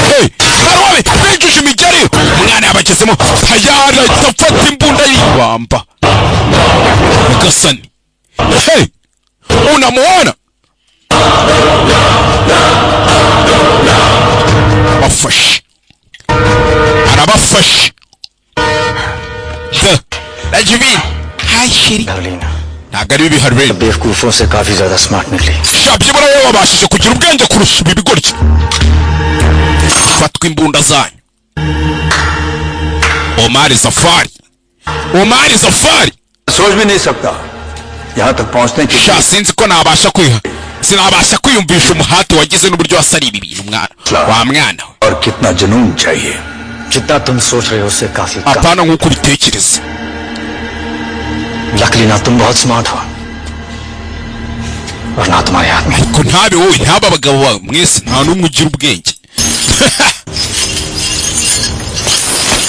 hey narobe winjije imigeri umwana yabagezemo tayari itafata imbunda yibamba Gasani hey unamuona bafashe arabafashe Rajvir hi sheri कार्लिना ntabwo ari bibi Harvey बेवकूफों से काफी ज्यादा स्मार्ट निकली shabye bora wowe wabashije kugira ubwenge kurusha ibi bigoryi fatwa imbunda zanyu Omar Zafari सोच भी नहीं सकता यहाँ तक पहुँचने के sha sinzi ko sinabasha kwiyumvisha umuhati wagize n'uburyo wasari ibi bintu mwana wa mwana और कितना जुनून चाहिए जितना तुम सोच रहे हो उससे काफी कम। apana nk'uko ubitekereza लकली ना तुम बहुत स्मार्ट हो और ना तुम्हारे हाथ में ariko ntabe wowe ntaba abagabo bawe mwese nta n'umwe ugira ubwenge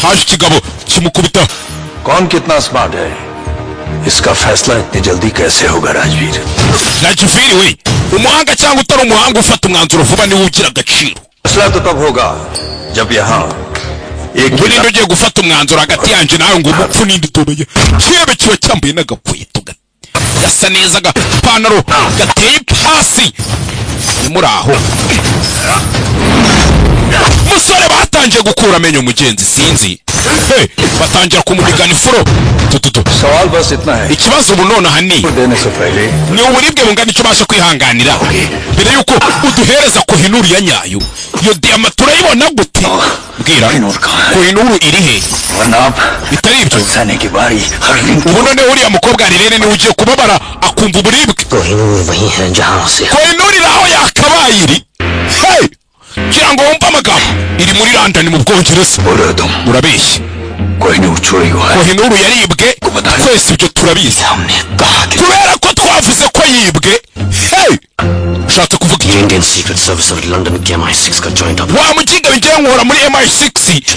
haje ikigabo kimukubita कौन कितना स्मार्ट है इसका फैसला इतनी जल्दी कैसे होगा Rajveer Rajvir we umuhanga cyangwa utari umuhanga ufata umwanzuro vuba niwe ugira agaciro फैसला तो तब होगा जब यहाँ एक ubu ninde ugiye gufata umwanzuro hagati yanjye nawe ngo umupfu n'indi tumenye kirebe kiba cyambaye n'agakweto gasa neza agapantaro gateye ipasi muri aho musore batangiye gukura amenyo mugenzi sinzi batangira kumubigana ifuro सवाल बस इतना है ikibazo ubu none ahani देने से पहले ni uburibwe bungana icyo ubasha kwihanganira mbere yuko uduhereza Kohinoor ya nyayo iyo diyama turayibona gute bwira Kohinoor iri he वरना आप bitari ibyo जाने की बारी हर दिन ubu none uriya mukobwa Arirene niwe ugiye kubabara akumva uburibwe Kohinoor वही है जहाँ से Kohinoor iri aho yakabaye iri hey kugira ngo wumve amagambo iri muri London mu Bwongereza बोल रहे तुम urabeshya कोहिनूर चोरी हुआ है Kohinoor yaribwe twese ibyo turabizi हमने कहा कि kubera ko twavuze ko yibwe hey ushatse kuvuga iki Indian secret service और लंदन के MI6 का joint up wa mukinga ngiye nkora muri MI6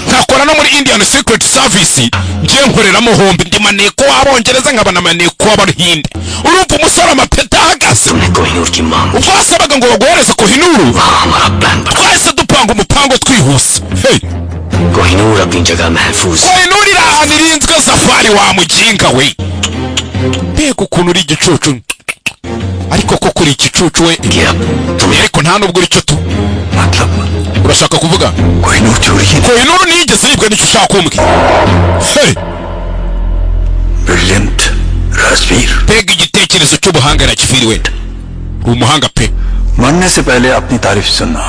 nkakora no muri Indian Secret Service ngiye nkoreramo hombi ndi maneko w'Abongereza nkaba na maneko w'Abahinde urumva umusore amapeta ahagaze तुमने कोहिनूर की मांग twasabaga ngo baguhereze Kohinoor वहाँ हमारा प्लान बना twahise dupanga umupango twihuse hey Kohinoor अपनी जगह महफूज Kohinoor iri ahantu irinzwe Safari wa mukinga we mbega ukuntu uri igicucu ariko ko kuri igicucu we ariko nta nubwo uri cyo tu urashaka kuvuga Kohinoor nigeze yibwa n'icyo ushaka kumbwira hey brilliant Rajveer pega igitekerezo cy'ubuhanga Rajvir we umuhanga pe मरने से पहले अपनी तारीफ सुनना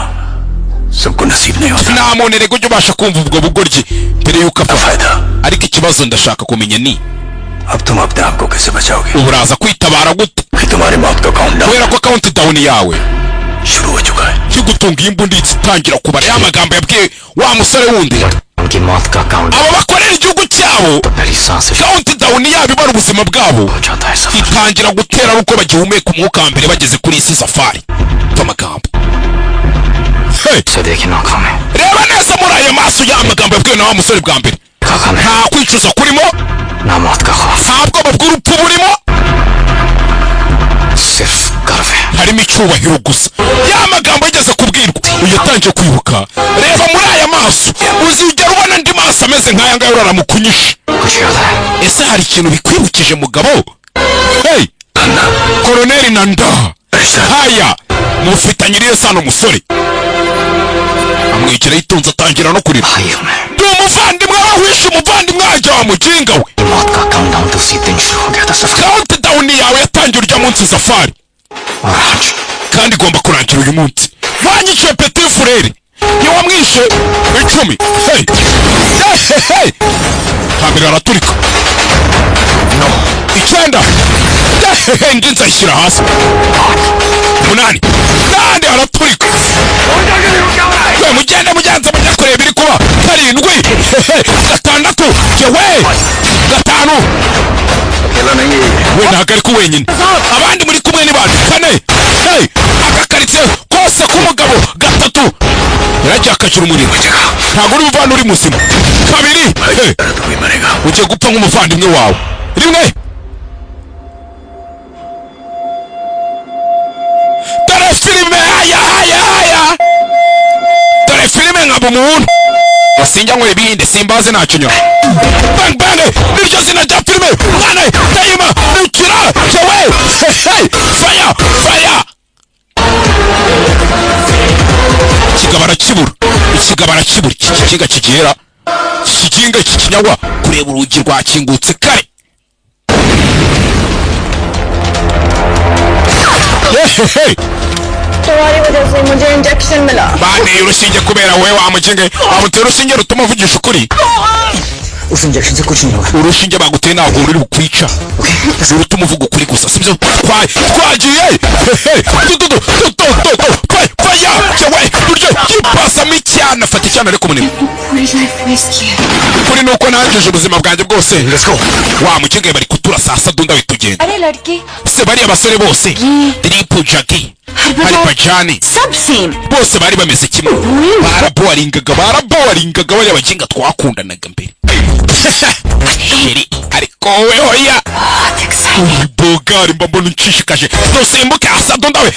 सबको नसीब नहीं होता nta muntu rego ujya ubasha kumva ubwo bugoryi mbere yuko apfa ariko ikibazo ndashaka kumenya ni अब तुम अपने आप को कैसे बचाओगे ubu uraza kwitabara gute कि तुम्हारी मौत का countdown kubera ko countdown yawe शुरू हो चुका है kigutunga imbunda itangira kubara ya magambo yabwiye wa musore wundi उनकी मौत का count aba bakorera igihugu cyabo पहली सांस से countdown yabo ibara ubuzima bwabo हो जाता है सफर itangira gutera ari uko bagihumeka umwuka wa mbere bageze kuri isi safari amagambo hey से देखे नौका में reba neza muri aya maso ya magambo yabwiwe na wa musore bwa mbere काका में nta kwicuza kurimo ना मौत का खौफ nta bwoba bw'urupfu burimo सिर्फ गर्व है harimo icyubahiro gusa ya magambo yigeze kubwirwa uyatangiye kwibuka reba muri aya maso uzigera ubona andi maso ameze nk'aya ngaya uraramukunyishe कुछ याद है ese hari ikintu bikwibukije mugabo hey Koloneli Nanda haya mufitanye iriya sano umusore amwegera yitonze atangira no kurira भाई हमें ndi umuvandimwe wawishe umuvandimwe wajya wa mujinga we मौत का काउंटडाउन तो उसी दिन शुरू हो गया था सफर countdown yawe yatangiye urya munsi safari और आज kandi igomba kurangira uyu munsi wanyiciye petit frere ntiwamwishe 10 hey hey hambere araturika icyenda hey ndi nzashyira hasi 8 nandi araturika we mugende mugenza mujya kureba iri kuba 7 gatandatu yewe 5 अकेला नहीं है we ntabwo ari ku wenyine abandi muri kumwe ni bandi 4 hey agakaritsiye kose k'umugabo 3 yaragiye akakira umuriro ntabwo uri buvana uri muzima 2 hey तो कोई मरेगा ugiye gupfa nk'umuvandimwe wawe 1 dore filime haya dore filime nkaba umuntu wasinjya ngo ibindi simbaze ntacyo nyura bang bang niryo zina rya filime mwana tayima nukira jewe hey fire ikigabara kibura ikikinga kigera ikikinga kikinyagwa kureba urugi rwakingutse kare hey तुम्हारी वजह से मुझे इंजेक्शन मिला bane urushinge kubera wewe wamujenge amutera urushinge rutuma uvugisha ukuri उस इंजेक्शन से कुछ नहीं होगा urushinge baguteye ntabwo ruri bukwica rutuma uvuga ukuri gusa sibyo twagiye faya yewe buryo kipasamo icyana fata icyana ariko munini पूरी लाइफ वेस्ट किया kuri nuko nangije ubuzima bwanjye bwose wa mukenge bari kutura saa sita ndunda bitugenda अरे लड़के se bari abasore bose Triple Jackie Haribajani सब same bose bari bameze kimwe baraboringaga bari abakinga twakundanaga mbere sheri ariko wowe hoya bogari mbona unshishikaje dusimbuke asado ndawe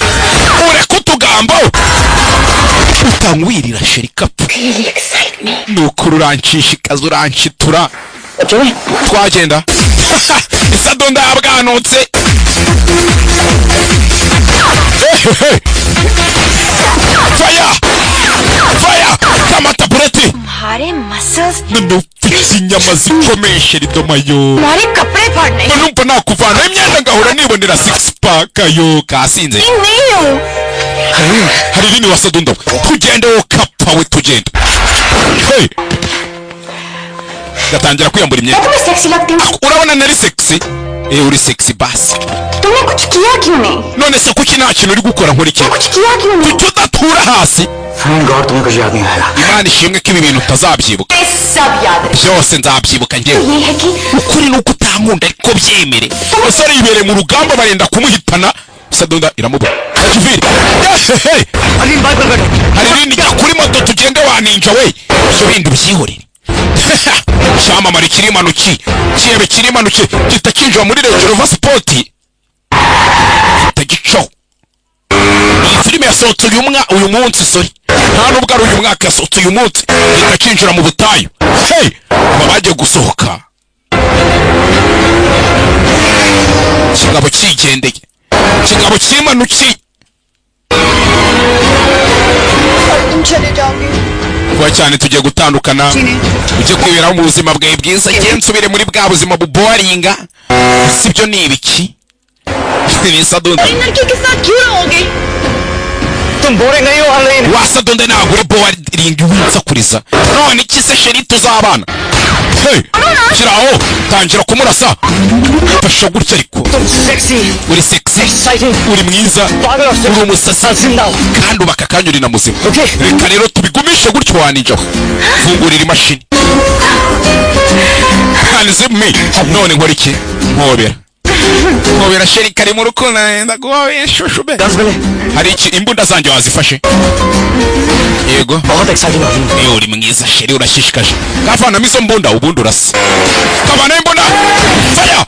ureke utugambo utangwirira sheri kapu nuko uranshishikaza uranshitura twagenda isado ndabwanutse fire kamata bureti तुम्हारे muscles ufite inyama zikomeye sheri domayo तुम्हारे कपड़े फाड़ने numva nakuvana imyenda ngahora nibonera 6 pack yo kasinze नहीं हूँ hari ibindi wasadunda tugende wo kapfa we tugende hey gatangira kwiyambura imyenda तुम्हें सेक्सी लगती हूँ urabona nari sexy uri sexy basi तुमने कुछ किया क्यों नहीं none se kuki nta kintu uri gukora nkora iki कुछ किया क्यों नहीं kuki udatura hasi thank God तुम्हें कुछ याद नहीं आया imana ishimwe ko ibi bintu utazabyibuka सब याद रहे byose nzabyibuka njyewe ये है कि ukuri nuko utankunda ariko byemere umusore yibereye mu rugamba barenda kumuhitana sadunda iramubura Rajvir Aleem bike पर बैठो hari ibindi jya kuri moto tugende waninja we ibyo bindi byihorere cyamamare kirimanuki kirebe kirimanuki gita kinjira muri Range Rover Sport tagicaho iyi filime yasohotse uyu munsi sorry nta nubwo ari uyu mwaka yasohotse uyu munsi gita kinjira mu butayu hey aba bagiye gusohoka kigabo kigendeye kigabo kimanuki तुम चले जाओगे kuba cyane tugiye gutandukana ujye kwiberaho mu buzima bwawe bwiza igihe nsubire muri bwa buzima buboringa sibyo ni ibiki ni Sadunde लड़की के साथ क्यों रहोगे तुम बोरिंग नहीं हो Harleen wa Sadunde ntabwo uri boringa winsakuriza none iki se sheri tuzabana hey kiraho tangira kumurasa fasha gutya ariko तुम sexy uri sexy exciting uri mwiza पागल और uri umusasa जिंदा हो kandi ubaka kanyuri na muzima Okay. reka rero tubigumishe gutyo waninjaho fungurira imashini hanzime none nkora iki nkobera sheri kari mu rukundo ndaguhoye shushube guns मिले hari iki imbunda zanjye wazifashe yego बहुत एक्साइटिंग हो iyo uri mwiza sheri urashishikaje kavana mizo mbunda ubundi urasa kavana imbunda fire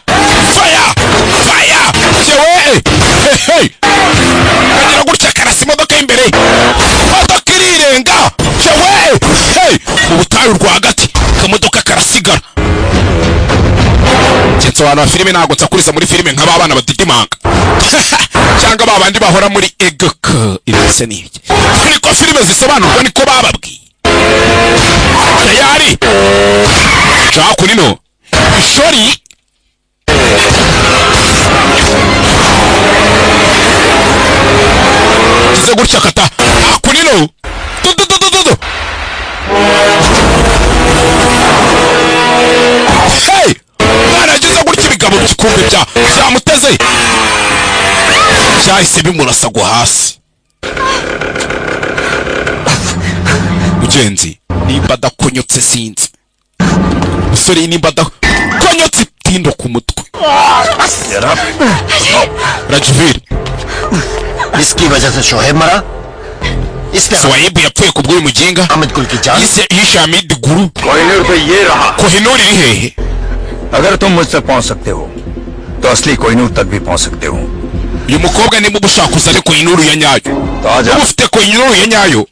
fire fire jewe hey kagira gutya karasi imodoka imbere imodoka irirenga jewe hey ubutayu rwagati kamodoka karasigara kinsobanura filime ntabwo nsakuriza muri filime nk'ababana badidimanga cyangwa babandi bahora muri egk ibise n'ibiki niko filime zisobanurwa niko bababwiye tayari shaka nino ishori kize gutya kata akunino dudu hey baragize gutya ibigabo bikumbe byamuteze cyahise bimurasagwa hasi mugenzi nimba adakonyotse sinzi musore nimba adakonyotse tindo ku mutwe Rajvir इसकी वजह से शोहेब मरा इसके Swaibu yapfuye ku bw'uyu muginga Hamid गुल की जान yishe Hamid Guru Kohinoor तो ये रहा Kohinoor iri hehe अगर तुम मुझसे पहुंच सकते हो तो असली कोहिनूर तक भी पहुंच सकते हो uyu mukobwa nimba ushaka uzane Kohinoor ya nyayo तो आजा ufite Kohinoor ya nyayo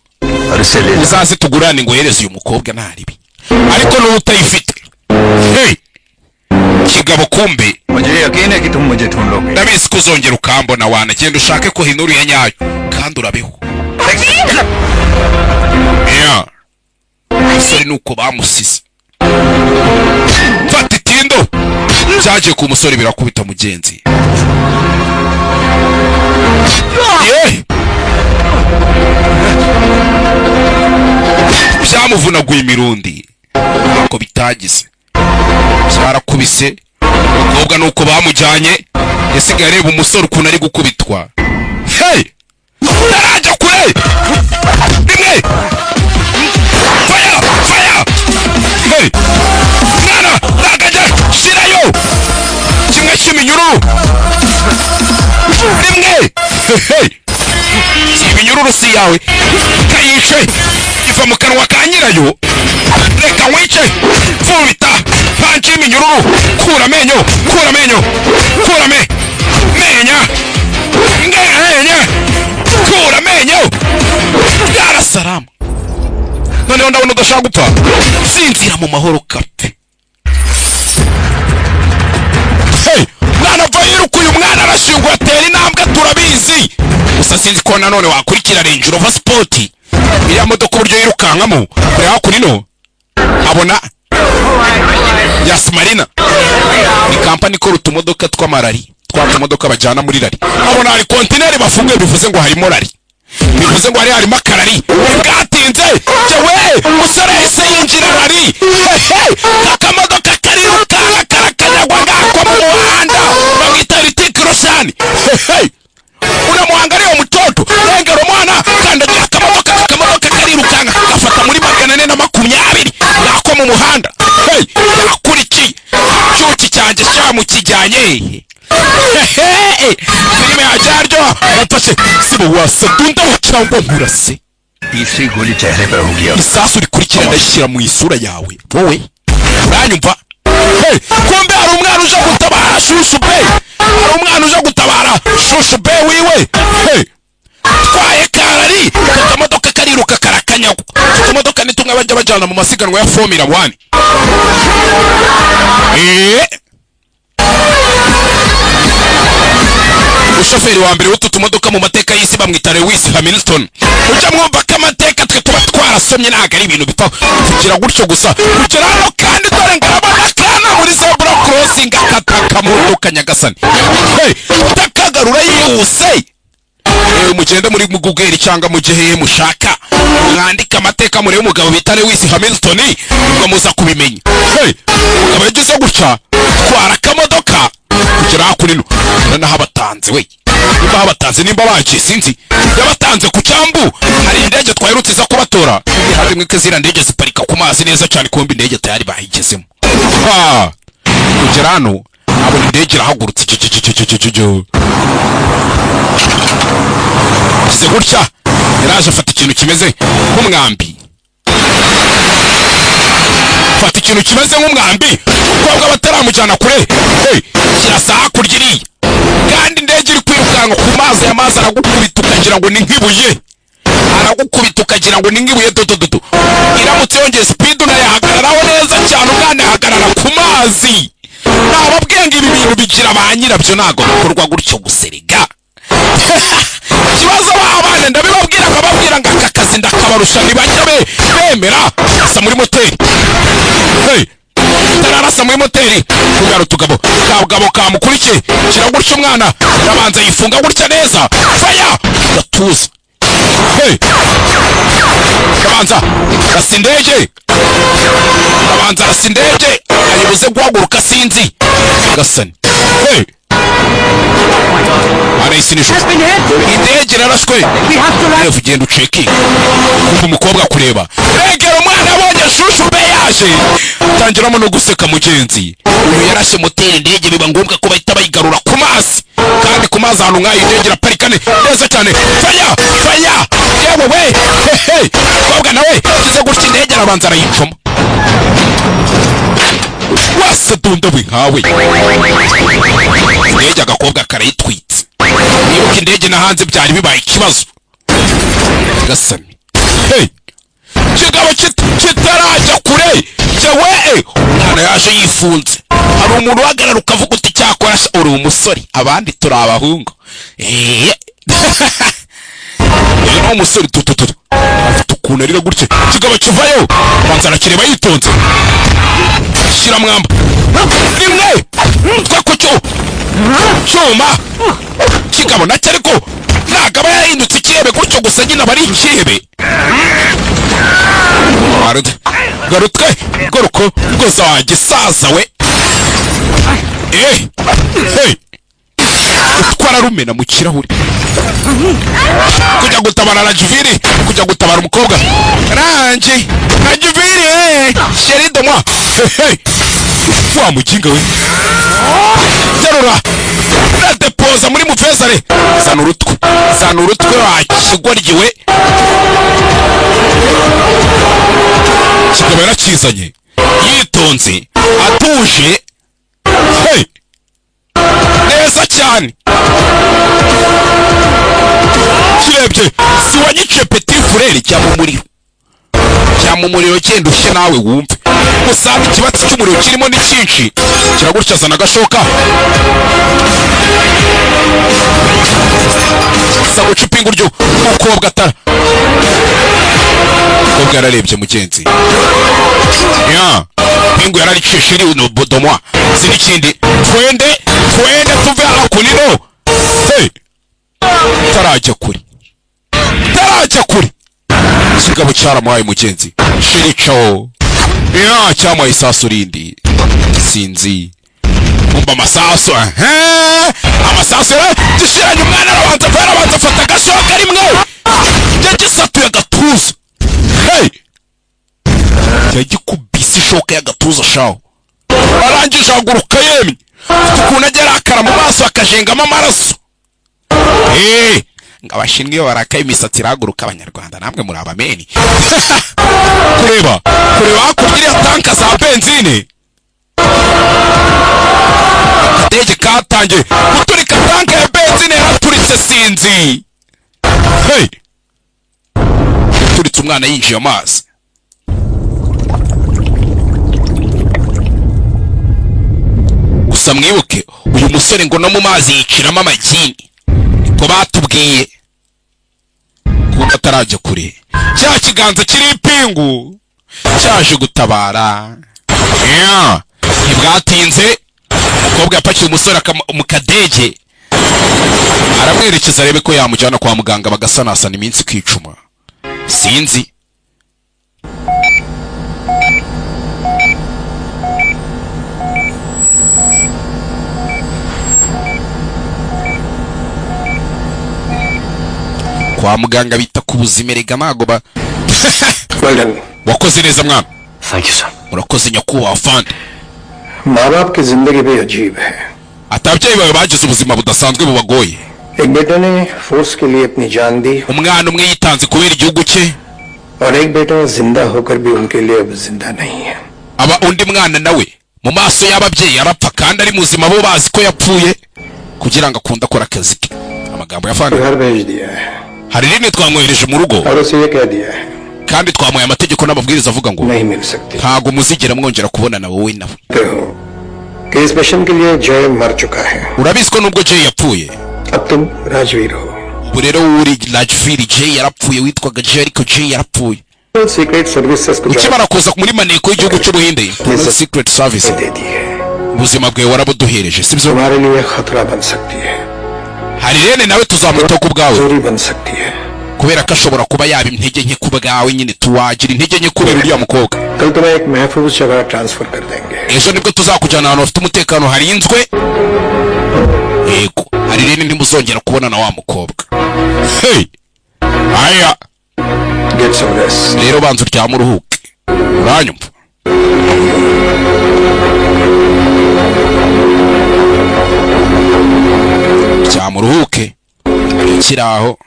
और इसे ले जा uzaze tugurane ngo hereze uyu mukobwa ntaribi ariko n'uwo utayifite hey kigabo kumbe मुझे यकीन है कि तुम मुझे ढूंढ लोगे ndabizi ko uzongera ukambona wanagenda ushake Kohinoor ya nyayo kandi urabeho yeah umusore nuko bamusize fata itindo byaje ku musore birakubita mugenzi yeah byamuvunaguye imirundi ako bitagize byarakubise umukobwa nuko bamujyanye yasigaye areba umusore ukuntu ari gukubitwa hey tarajya kure rimwe fire fire hey mwana nagaje shirayo kimwe cy'iminyururu rimwe hey si iminyururu si yawe kayishe iva mu kanwa ka nyirayo reka wice fubita panci iminyururu kura amenyo menya kura amenyo yarasarama noneho ndabona udashaka gupfa sinzira mu mahoro kape hey mwana va yiruka uyu mwana arashingwa atera intambwe turabizi gusa sinzi ko nanone wakurikira Range Rover Sport iriya modoka uburyo yirukankamo kure hakurino abona Yasmarina ni kampani ikora utumodoka tw'amarari tw'atumodoka bajyana muri rari abona hari kontineri bafunguye bivuze ngo harimo rari bivuze ngo harimo akarari bwatinze jewe musore yahise yinjira rari akamodoka kariruka karakanyagwa ngako mu muhanda bamwita Ritik Roshan uramuhanga ariyo mutoto rengera umwana kandagira akamodoka karirukanka gafata muri 420 ngako mu muhanda yakurikiye cyuki cyanjye cyamukijyanye filime yajaryo bafashe sibo wasadunda cyangwa nkurase तीसरी गोली चेहरे पर होगी अब isasu rikurikira ndashyira mu isura yawe wowe uranyumva kumbe hari umwana uje gutabara shushu be wiwe twaye karari akamodoka kariruka karakanyagwa akamodoka ni tumwe bajya bajyana mu masiganwa ya Formula 1 umushoferi wa mbere w'utu tumodoka mu mateka y'isi bamwita Lewis Hamilton. Ujya mwumva ko amateka twe tuba twarasomye ntabwo ari ibintu bipfa kugira gutyo gusa. Kugera hano kandi dore ngarabona kana muri zebra crossing akataka mu modoka Nyagasani. Takagarura yihuse. Mugende muri Google cyangwa mu gihe mushaka mwandika amateka muri umugabo bita Lewis Hamilton ubwo muza kubimenya. Umugabo yagize gutya twara kamodoka kugera hakurino naho abatanze we nimba abatanze nimba baje sinzi yabatanze ku cyambu hari indege twayirutse za kubatora hari mwe kezira ndege ziparika ku mazi neza cyane kombi indege tayari bahigezemo kugera hano abo indege irahagurutse kize gutya yaraje afata ikintu kimeze nk'umwambi fata ikintu kimeze nk'umwambi kwabwa bataramujyana kure kirasa hakurya iriya kandi indege iri kwirukanka ku mazi y'amazi aragukubita ukagira ngo ni nk'ibuye aragukubita ukagira ngo ni nk'ibuye dodododo iramutse yongeye speed unayahagararaho neza cyane umwana yahagarara ku mazi nababwenga ibi bintu bigira ba nyirabyo ntago bikorwa gutyo guserega kibazo babane ndabibabwira nkababwira ngo aka kazi ndakabarusha ntibajya bemera asa muri moteri tararasa muri moteri kugara utugabo kabugabo kamukurikiye kiragurya umwana arabanza yifunga gutya neza faya gatuza kabanza rasa indege kabanza rasa indege ayibuze guhaguruka sinzi gasani arayisi nijoro indege irarashwe refu genda ucekinga kumva umukobwa kureba regera umwana abonye shushu be yaje tangiramo no guseka mugenzi uyu yarashe moteri indege biba ngombwa ko bahita bayigarura ku mazi kandi ku mazi ahantu nk'ayo indege iraparika neza cyane faya yewe we kobwa nawe kize gutya indege arabanza arayicoma wase dunda wihawe indege agakobwa karayitwitse nibuka indege na hanze byari bibaye ikibazo gasami kigabo kitarajya kure jewe umwana yaje yifunze hari umuntu uhagarara ukavuga uti cyakora uri umusore abandi turi abahungu no umusore tututu afite ukuntu arira gutya kigabo kivayo banza arakireba yitonze shira mwamba rimwe twako cyuma kigabo nacyo ariko nagaba yahindutse ikirebe gutyo gusa nyina bari ikirebe garutwe goruko rwose wagisaza we utwara rumena mu kirahuri kujya gutabara Rajviri kujya gutabara umukobwa rangi Rajviri chérie de moi wa mukinga we terura depoza muri mufezare zana urutwe wakigoryiwe kigabo yarakizanye yitonze atuje neza cyane kirebye si wanyice petit frère cyamumuriro genda ushe nawe wumve usanga ikibatsi cy'umuriro kirimo ni cyinshi kiragutya zana agashoka saba ucupa inguryo umukobwa atara umukobwa yararebye mugenzi pingu yararicishe iri unobodomwa si n'ikindi twende tuve hakunino tarajya kuri kigabo cyaramuhaye mugenzi shirico cyamuhaye isasu rindi sinzi umva amasasu amasasu gishiranye umwana arabanza afata agashoka rimwe yagisatuye agatuza yagikubise ishoka y'agatuza shaho arangije ahaguruka yemye ukuntu ajya arakara mu maso akajengamo amaraso ngabashinzwe iyo barakaye imisatsi irahaguruka abanyarwanda namwe muri abameni kureba hakurya iriya tanka za benzine akadege katangiye guturika tanka ya benzine yaraturitse sinzi yaturitse umwana yinjiye amazi gusa mwibuke uyu musore ngo no mu mazi yiciramo amagini ko batubwiye ko batarajya kure cya kiganza kiri ipingu cyaje gutabara. Ntibwatinze umukobwa yapakiye umusore mu kadege aramwerekeza arebe ko yamujyana kwa muganga bagasanasana iminsi kwicuma. Sinzi kwa muganga bita ku buzima erega ntago ba wakoze neza mwana. Thank you sir. Murakoze nyakubahwa fandi. माँ बाप की जिंदगी भी अजीब है. Atabyeyi bawe bagize ubuzima budasanzwe bubagoye. एक बेटे ने फोर्स के लिए अपनी जान दी umwana umwe yitanze kubera igihugu cye और एक बेटा जिंदा होकर भी उनके लिए अब जिंदा नहीं है. aba undi mwana nawe mu maso y'ababyeyi arapfa kandi ari muzima bo bazi ko yapfuye kugira ngo akunda akora akazi ke. Amagambo ya fandi. घर भेज दिया है hari rimwe twamwohereje mu rugo और उसे ये कह दिया है kandi twamuye amategeko n'amabwiriza avuga ngo नहीं मिल सकती. ntago muzigera mwongera kubonana wowe nawe. कि इस मिशन के लिए जय मर चुका है. urabizi ko nubwo Jay yapfuye अब तुम राजवीर हो. ubu rero uri Rajvir. Jay yarapfuye witwaga Jay ariko Jay yarapfuye. Secret services को ukimara kuza muri maneko y'igihugu cy'ubuhinde secret service दे दी है. ubuzima bwawe warabuduhereje sibyo. तुम्हारे लिए खतरा बन सकती है. hari rene nawe tuzamuta ku bwawe चोरी बन सकती है. kubera ko ashobora kuba yaba intege nke ku bwawe nyine tuwagira intege nke kubera uriya mukobwa. कल तुम्हें एक महफूज जगह ट्रांसफर कर देंगे. ejo nibwo tuzakujyana ahantu hafite umutekano harinzwe. yego hari rene ntimuzongera kubona na wa mukobwa. Hey aya Get some rest. rero banza uryame uruhuke uranyumva. ryama uruhuke ikiraho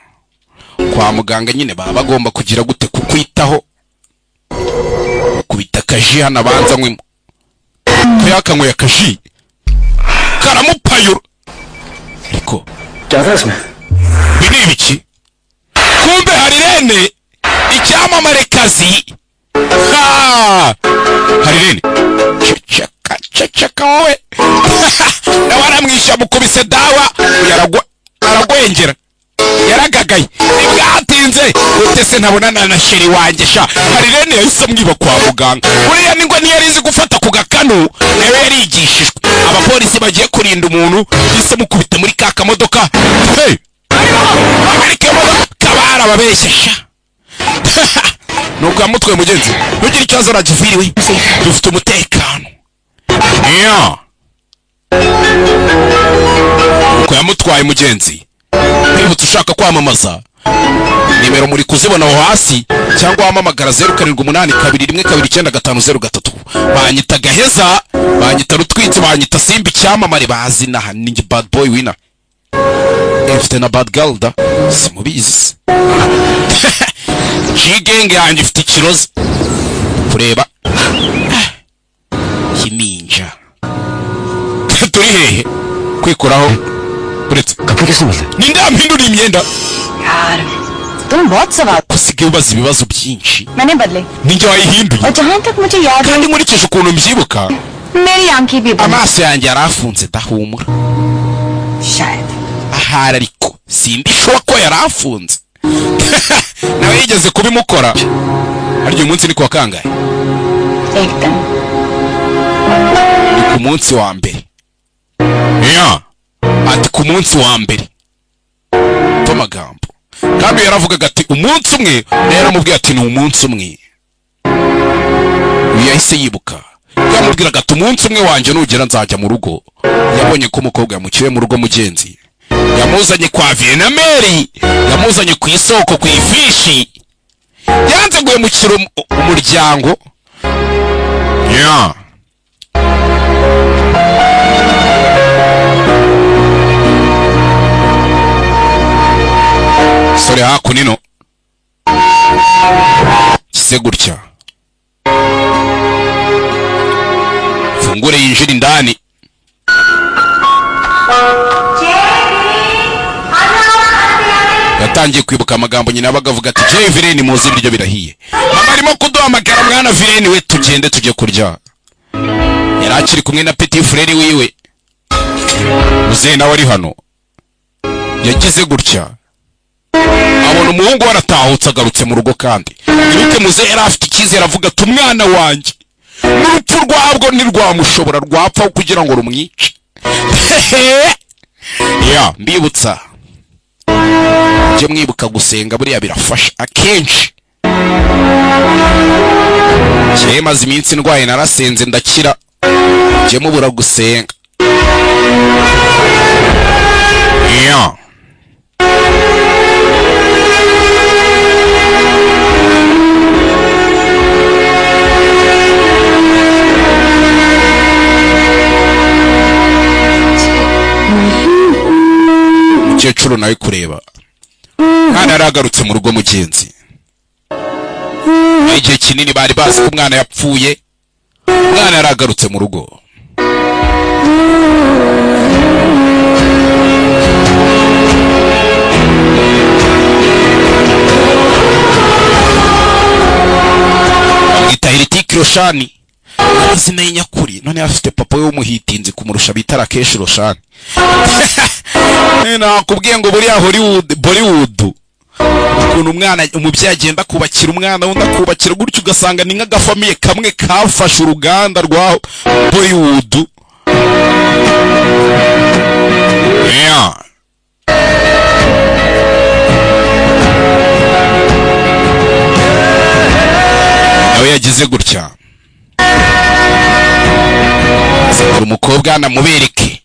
kwa muganga nyine baba bagomba kugira gute kukwitaho kubita akaji hano abanza nkwimo ko yakanyweye akaji karamupayura ariko ibi ni ibiki. kumbe hari rene icyamamarekazi. hari rene ceceka wowe nawe aramwisha mukubise dawa aragwengera yaragagaye ntibwatinze utese ntabonana na sheri wanjye sha. hari rene yahise amwiba kwa muganga. buriya ningwe ntiyari izi gufata ku gakanu nawe yarigishijwe. abapolisi bagiye kurinda umuntu yise mukubita muri ka kamodoka. hey amerika modoka kabara babeshya sha. nuko yamutwaye mugenzi ntugire ikibazo Rajvir dufite umutekano. nuko yamutwaye mugenzi. Kwibutsa ushaka kwamamaza nimero muri kuzibona aho hasi cyangwa wamamagara 0782129503. banyita Gaheza, banyita Rutwitsi, banyita Simba icyamamare bazina ningi bad boy winner. Efite na bad girl da simubizi. Jigenge yanjye ifite ikirozi kureba kininja. turi hehe kwikoraho uretse ninda mpindura imyenda. यार तुम बहुत सवाल kusiga ubaza ibibazo byinshi मैंने बदले ninjye wayihinduye. और जहाँ तक मुझे याद है kandi nkurikije ukuntu mbyibuka मेरी आंखें भी बंद amaso yanjye yarafunze dahumura. शायद ahari ariko simbishobora ko yarafunze. nawe yigeze kubimukora. aryo munsi ni kwa kangahe? एक दिन ku munsi wa mbere. ati ku munsi wa mbere amagambo kandi yaravugaga ati umunsi umwe. yaramubwiye ati ni umunsi umwe. yahise yibuka yamubwiraga ati umunsi umwe wanjye nugera nzajya mu rugo. yabonye ko umukobwa yamukiwe mu rugo mugenzi yamuzanye kwa Vietnameri, yamuzanye ku isoko ku ifishi, yanze guhemukira umuryango. sore hakunino kise gutya fungure yinjira indani. yatangiye kwibuka amagambo nyina bagavuga ati Jay Vireni muzi ibiryo birahiye. mama arimo kuduhamagara mwana Vireni we tugende tujye kurya. yarakiri kumwe na petit frère wiwe muzehe nawe ari hano. yagize gutya abona umuhungu waratahutse agarutse mu rugo, kandi ibuke muzehe yari afite icyizere avuga ati umwana wanjye n'urupfu rwabwo ntirwamushobora, rwapfa kugira ngo rumwice. Ya mbibutsa jye mwibuka gusenga, buriya birafasha akenshi. Jye maze iminsi ndwaye narasenze ndakira, jye mubura gusenga. Ya umukecuru nawe kureba umwana yaragarutse mu rugo mugenzi. Igihe kinini bari bazi ko umwana yapfuye, umwana yaragarutse mu rugo. Bamwita Heritik Roshani, amazina ye nyakuri, none afite papa we w'umuhitinzi kumurusha bita Rakesh Roshani. Nakubwiye ngo buriya Bollywood ukuntu umwana umubyeyi agenda kubakira umwana wundi akubakira gutyo, ugasanga ni nk'agafamiye kamwe kafashe uruganda rwa Bollywood. nawe yagize gutya, sekura umukobwa namubereke.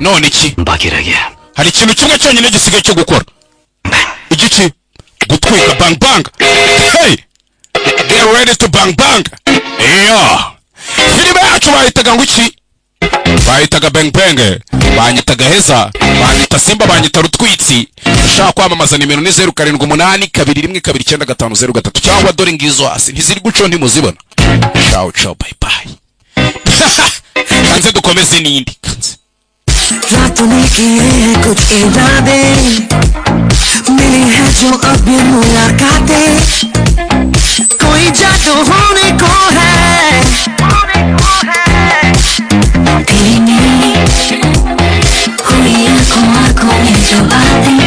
none iki बाकी रह गया hari ikintu kimwe cyonyine gisigaye cyo gukora. Igiki? Gutwika bang bang. Hey, get ready to bang bang. Filime yacu bayitaga ngo iki? Bayitaga bang bang, banyitaga heza, banyita simba, banyita rutwitsi. Ushaka kwamamaza nimero ni 0782129503 cyangwa dore ngizo hasi ntiziri guco ntimuzibona. Ciao ciao, bye bye. Kanze dukomeze n'indi kanze. रातों ने किए हैं कुछ इरादे, मिली है जो अब ये मुलाकातें, कोई जादू होने को है, तेरी मेरी हुई आंखों में जो बातें,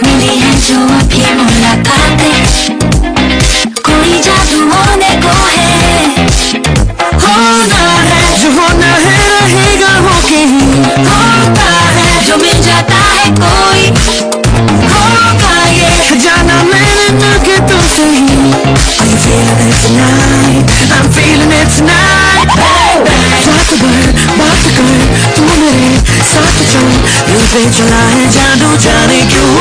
मिली है जो अब ये मुलाकातें, कोई जादू होने को है, होना है जो होना है रहेगा होके ही, होता है जो मिल जाता है कोई, होगा ये जाना मैंने ना कि तुमसे ही. Are you feeling it tonight? I'm feeling it tonight. रात भर बात कर तू मेरे साथ चल, दिल पे चला है जादू जाने क्यों.